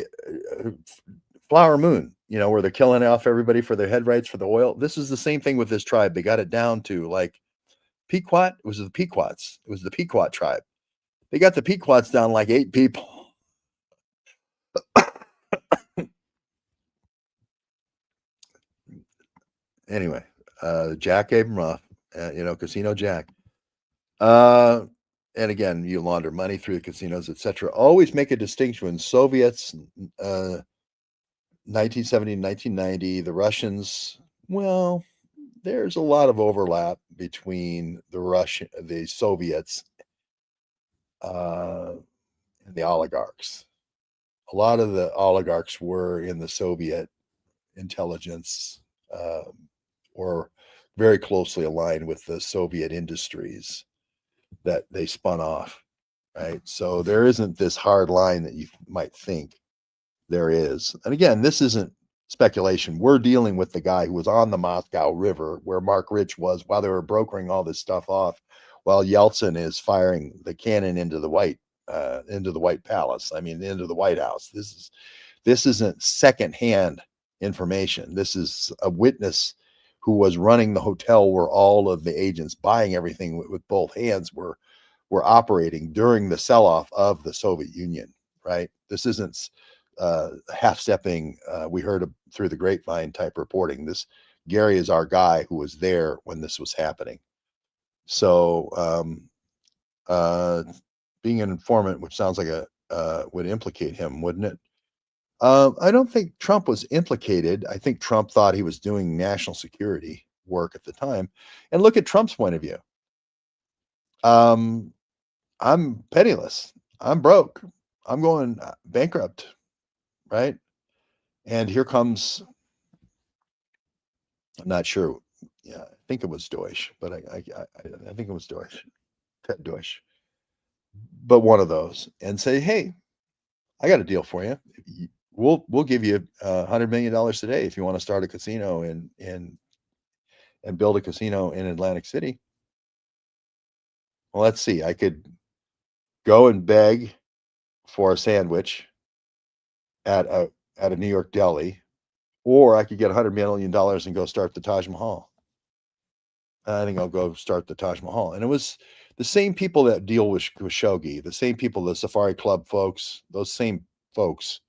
Speaker 1: Flower Moon, where they're killing off everybody for their head rights for the oil. This is the same thing with this tribe. They got it down to like Pequot. It was the Pequots. It was the Pequot tribe. They got the Pequots down like 8 people. Anyway, Jack gave him rough, Casino Jack. And again, you launder money through the casinos, etc. Always make a distinction when Soviets, 1970 and 1990, the Russians, well, there's a lot of overlap between the Soviets, and the oligarchs. A lot of the oligarchs were in the Soviet intelligence, or very closely aligned with the Soviet industries that they spun off, right? So there isn't this hard line that you might think there is. And again, this isn't speculation. We're dealing with the guy who was on the Moscow River where Mark Rich was while they were brokering all this stuff off, while Yeltsin is firing the cannon into the White Palace. I mean, into the White House. This isn't secondhand information. This is a witness who was running the hotel where all of the agents buying everything with both hands were operating during the sell-off of the Soviet Union, right? This isn't half-stepping, we heard through the grapevine type reporting. Gary is our guy who was there when this was happening. So being an informant, which sounds like would implicate him, wouldn't it? I don't think Trump was implicated. I think Trump thought he was doing national security work at the time. And look at Trump's point of view. I'm penniless. I'm broke. I'm going bankrupt, right? And here comes, I'm not sure. Yeah, I think it was Deutsch, but I think it was Deutsch, Ted Deutsch, but one of those, and say, hey, I got a deal for you. We'll give you $100 million today if you want to start a casino and build a casino in Atlantic City. Well, let's see. I could go and beg for a sandwich at a New York deli, or I could get $100 million and go start the Taj Mahal. I think I'll go start the Taj Mahal. And it was the same people that deal with Khashoggi, the same people, the Safari Club folks, those same folks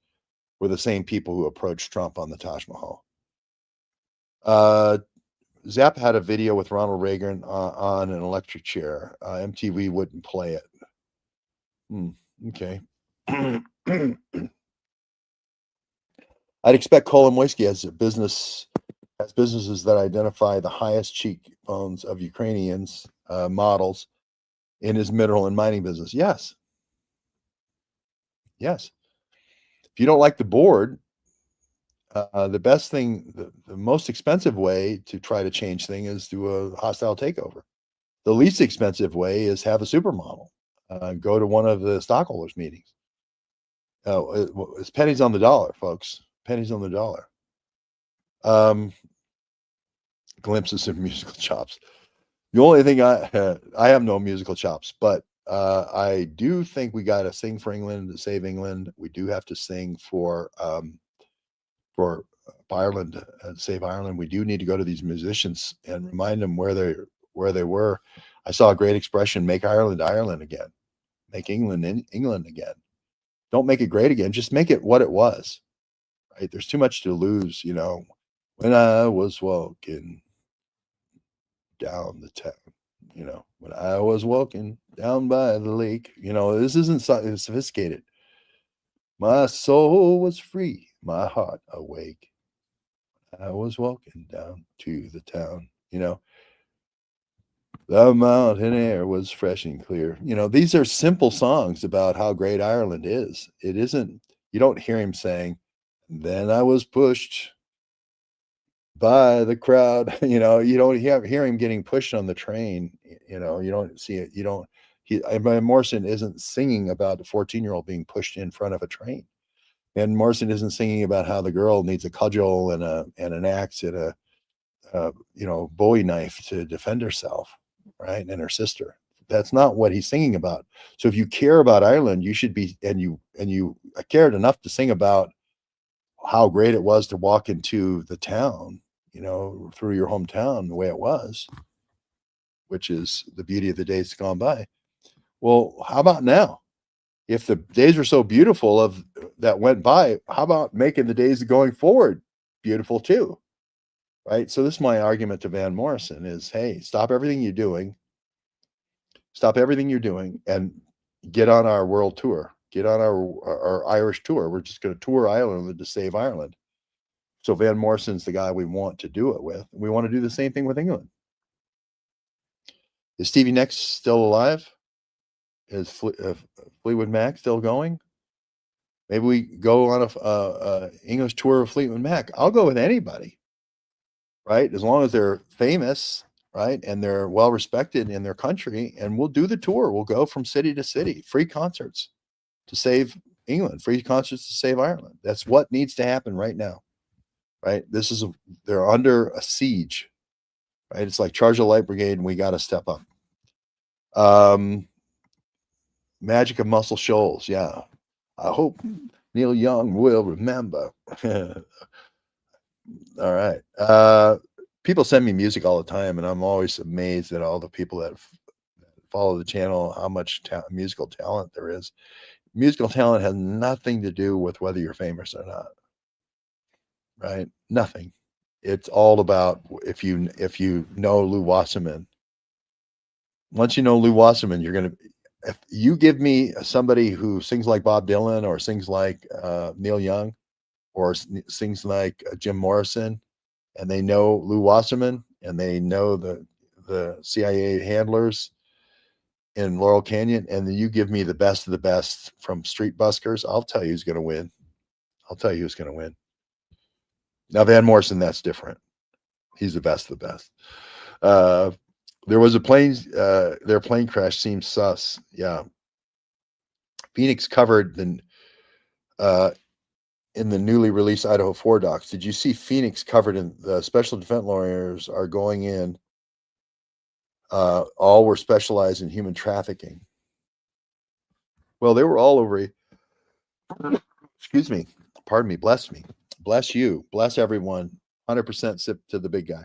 Speaker 1: were the same people who approached Trump on the Taj Mahal. Zappa had a video with Ronald Reagan on an electric chair. MTV wouldn't play it. Okay. I'd expect Kolomoisky has businesses that identify the highest cheekbones of Ukrainians models in his mineral and mining business. Yes. If you don't like the board, the best thing, the most expensive way to try to change things is do a hostile takeover. The least expensive way is have a supermodel, go to one of the stockholders meetings. It's pennies on the dollar, folks. Pennies on the dollar. Um, glimpses of musical chops. The only thing I have no musical chops, but I do think we got to sing for England to save England. We do have to sing for Ireland to save Ireland. We do need to go to these musicians and remind them where they were. I saw a great expression: "Make Ireland Ireland again, make England England again. Don't make it great again. Just make it what it was." Right? There's too much to lose. When I was walking down the town. When I was walking down by the lake. This isn't sophisticated. My soul was free, my heart awake. I was walking down to the town. The mountain air was fresh and clear. These are simple songs about how great Ireland is. It isn't, you don't hear him saying, then I was pushed by the crowd. You don't hear him getting pushed on the train. You don't see it. Van Morrison isn't singing about the 14-year-old being pushed in front of a train. Van Morrison isn't singing about how the girl needs a cudgel and an axe and a Bowie knife to defend herself, right? And her sister. That's not what he's singing about. So if you care about Ireland, you should be, and you cared enough to sing about how great it was to walk into the town, through your hometown the way it was, which is the beauty of the days gone by. Well, how about now? If the days were so beautiful of that went by, how about making the days going forward beautiful too? Right. So this is my argument to Van Morrison is, hey, stop everything you're doing. Stop everything you're doing and get on our world tour. Get on our Irish tour. We're just going to tour Ireland to save Ireland. So Van Morrison's the guy we want to do it with. We want to do the same thing with England. Is Stevie Nicks still alive? Is Fleetwood Mac still going? Maybe we go on a English tour of Fleetwood Mac. I'll go with anybody, right? As long as they're famous, right, and they're well respected in their country, and we'll do the tour. We'll go from city to city, free concerts to save England, free concerts to save Ireland. That's what needs to happen right now, right? They're under a siege, right? It's like charge the light brigade, and we got to step up. Magic of Muscle Shoals, yeah. I hope Neil Young will remember. All right. People send me music all the time, and I'm always amazed at all the people that follow the channel, how much musical talent there is. Musical talent has nothing to do with whether you're famous or not, right? Nothing. It's all about if you know Lou Wasserman. Once you know Lou Wasserman, you're gonna. If you give me somebody who sings like Bob Dylan or sings like Neil Young or sings like Jim Morrison, and they know Lou Wasserman and they know the CIA handlers in Laurel Canyon, and then you give me the best of the best from Street Buskers, I'll tell you who's going to win. I'll tell you who's going to win. Now, Van Morrison, that's different. He's the best of the best. There was their plane crash seems sus. Yeah. Phoenix covered in the newly released Idaho 4 docs. Did you see Phoenix covered in the special defense lawyers are going in? All were specialized in human trafficking. Well, they were all over. Excuse me. Pardon me. Bless me. Bless you. Bless everyone. 100% sip to the big guy.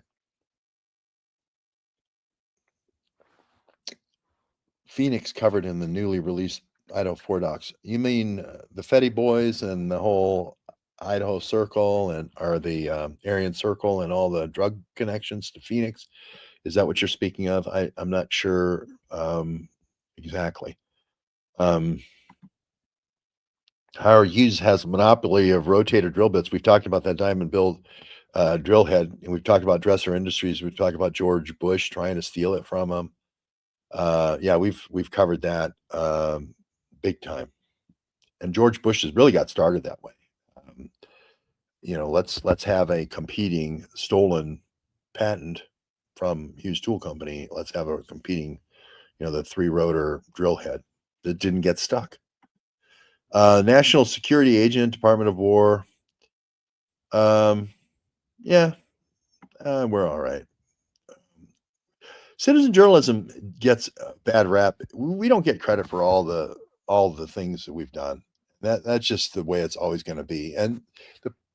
Speaker 1: Phoenix covered in the newly released Idaho 4 docs. You mean the Fetty Boys and the whole Idaho Circle or the Aryan Circle and all the drug connections to Phoenix? Is that what you're speaking of? I'm not sure exactly. Howard Hughes has a monopoly of rotator drill bits. We've talked about that diamond build drill head, and we've talked about Dresser Industries. We've talked about George Bush trying to steal it from him. Yeah, we've covered that big time. And George Bush has really got started that way. Um, let's have a competing stolen patent from Hughes Tool Company. Let's have a competing, the three rotor drill head that didn't get stuck. National Security Agent, Department of War. Yeah, we're all right. Citizen journalism gets a bad rap. We don't get credit for all the things that we've done. That's just the way it's always going to be. And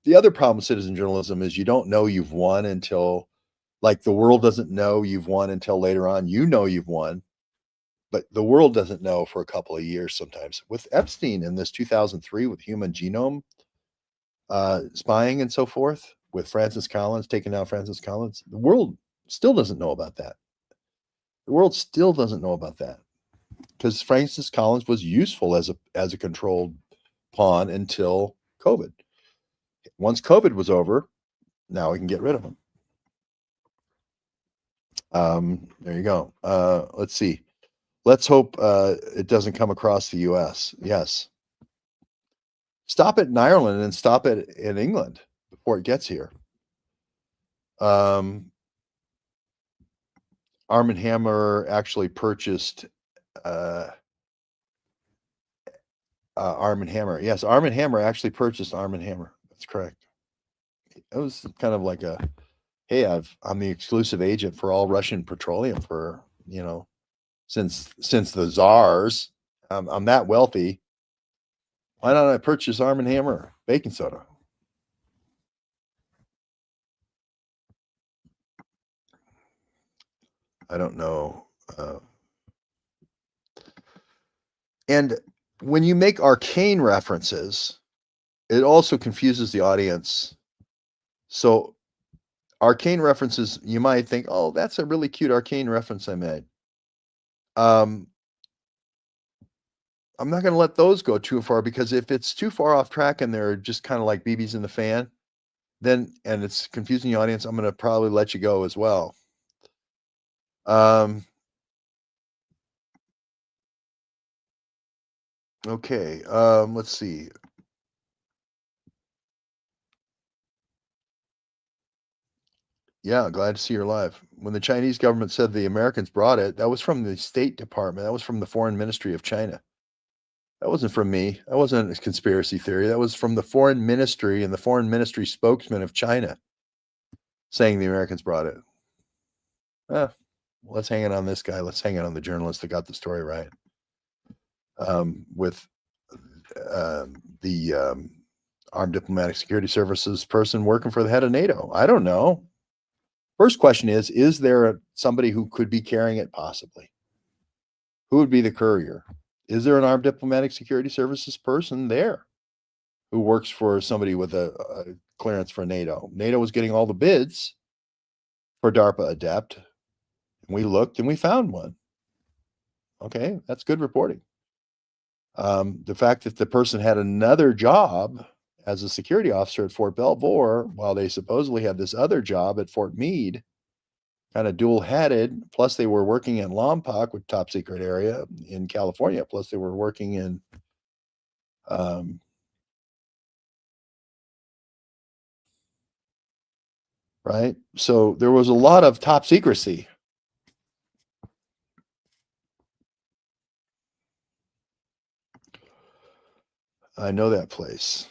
Speaker 1: the other problem with citizen journalism is you don't know you've won until, like, the world doesn't know you've won until later on. You know you've won, but the world doesn't know for a couple of years sometimes. With Epstein in this 2003 with human genome spying and so forth, with Francis Collins taking out Francis Collins, the world still doesn't know about that. The world still doesn't know about that because Francis Collins was useful as a controlled pawn until COVID. Once COVID was over, now we can get rid of him. There you go. Let's see. Let's hope it doesn't come across the U.S. Yes. Stop it in Ireland and stop it in England before it gets here. Arm & Hammer actually purchased Arm & Hammer. Yes, Arm & Hammer actually purchased Arm & Hammer. That's correct. It was kind of like hey, I'm the exclusive agent for all Russian petroleum for, since the czars. I'm that wealthy. Why don't I purchase Arm & Hammer baking soda? I don't know. And when you make arcane references, it also confuses the audience. So arcane references, you might think, oh, that's a really cute arcane reference I made. I'm not going to let those go too far, because if it's too far off track and they're just kind of like BBs in the fan, then, and it's confusing the audience, I'm going to probably let you go as well. Okay. Let's see. Yeah, glad to see you're live. When the Chinese government said the Americans brought it, that was from the State Department. That was from the Foreign Ministry of China. That wasn't from me. That wasn't a conspiracy theory. That was from the Foreign Ministry and the Foreign Ministry spokesman of China saying the Americans brought it. Let's hang it on this guy. Let's hang it on the journalist that got the story right. With the Armed Diplomatic Security Services person working for the head of NATO. I don't know. First question is there somebody who could be carrying it possibly? Who would be the courier? Is there an Armed Diplomatic Security Services person there who works for somebody with a clearance for NATO? NATO was getting all the bids for DARPA Adept. And we looked and we found one. Okay, that's good reporting. The fact that the person had another job as a security officer at Fort Belvoir, while they supposedly had this other job at Fort Meade, kind of dual-headed, plus they were working in Lompoc, with top secret area in California, plus they were working in right? So there was a lot of top secrecy. I know that place.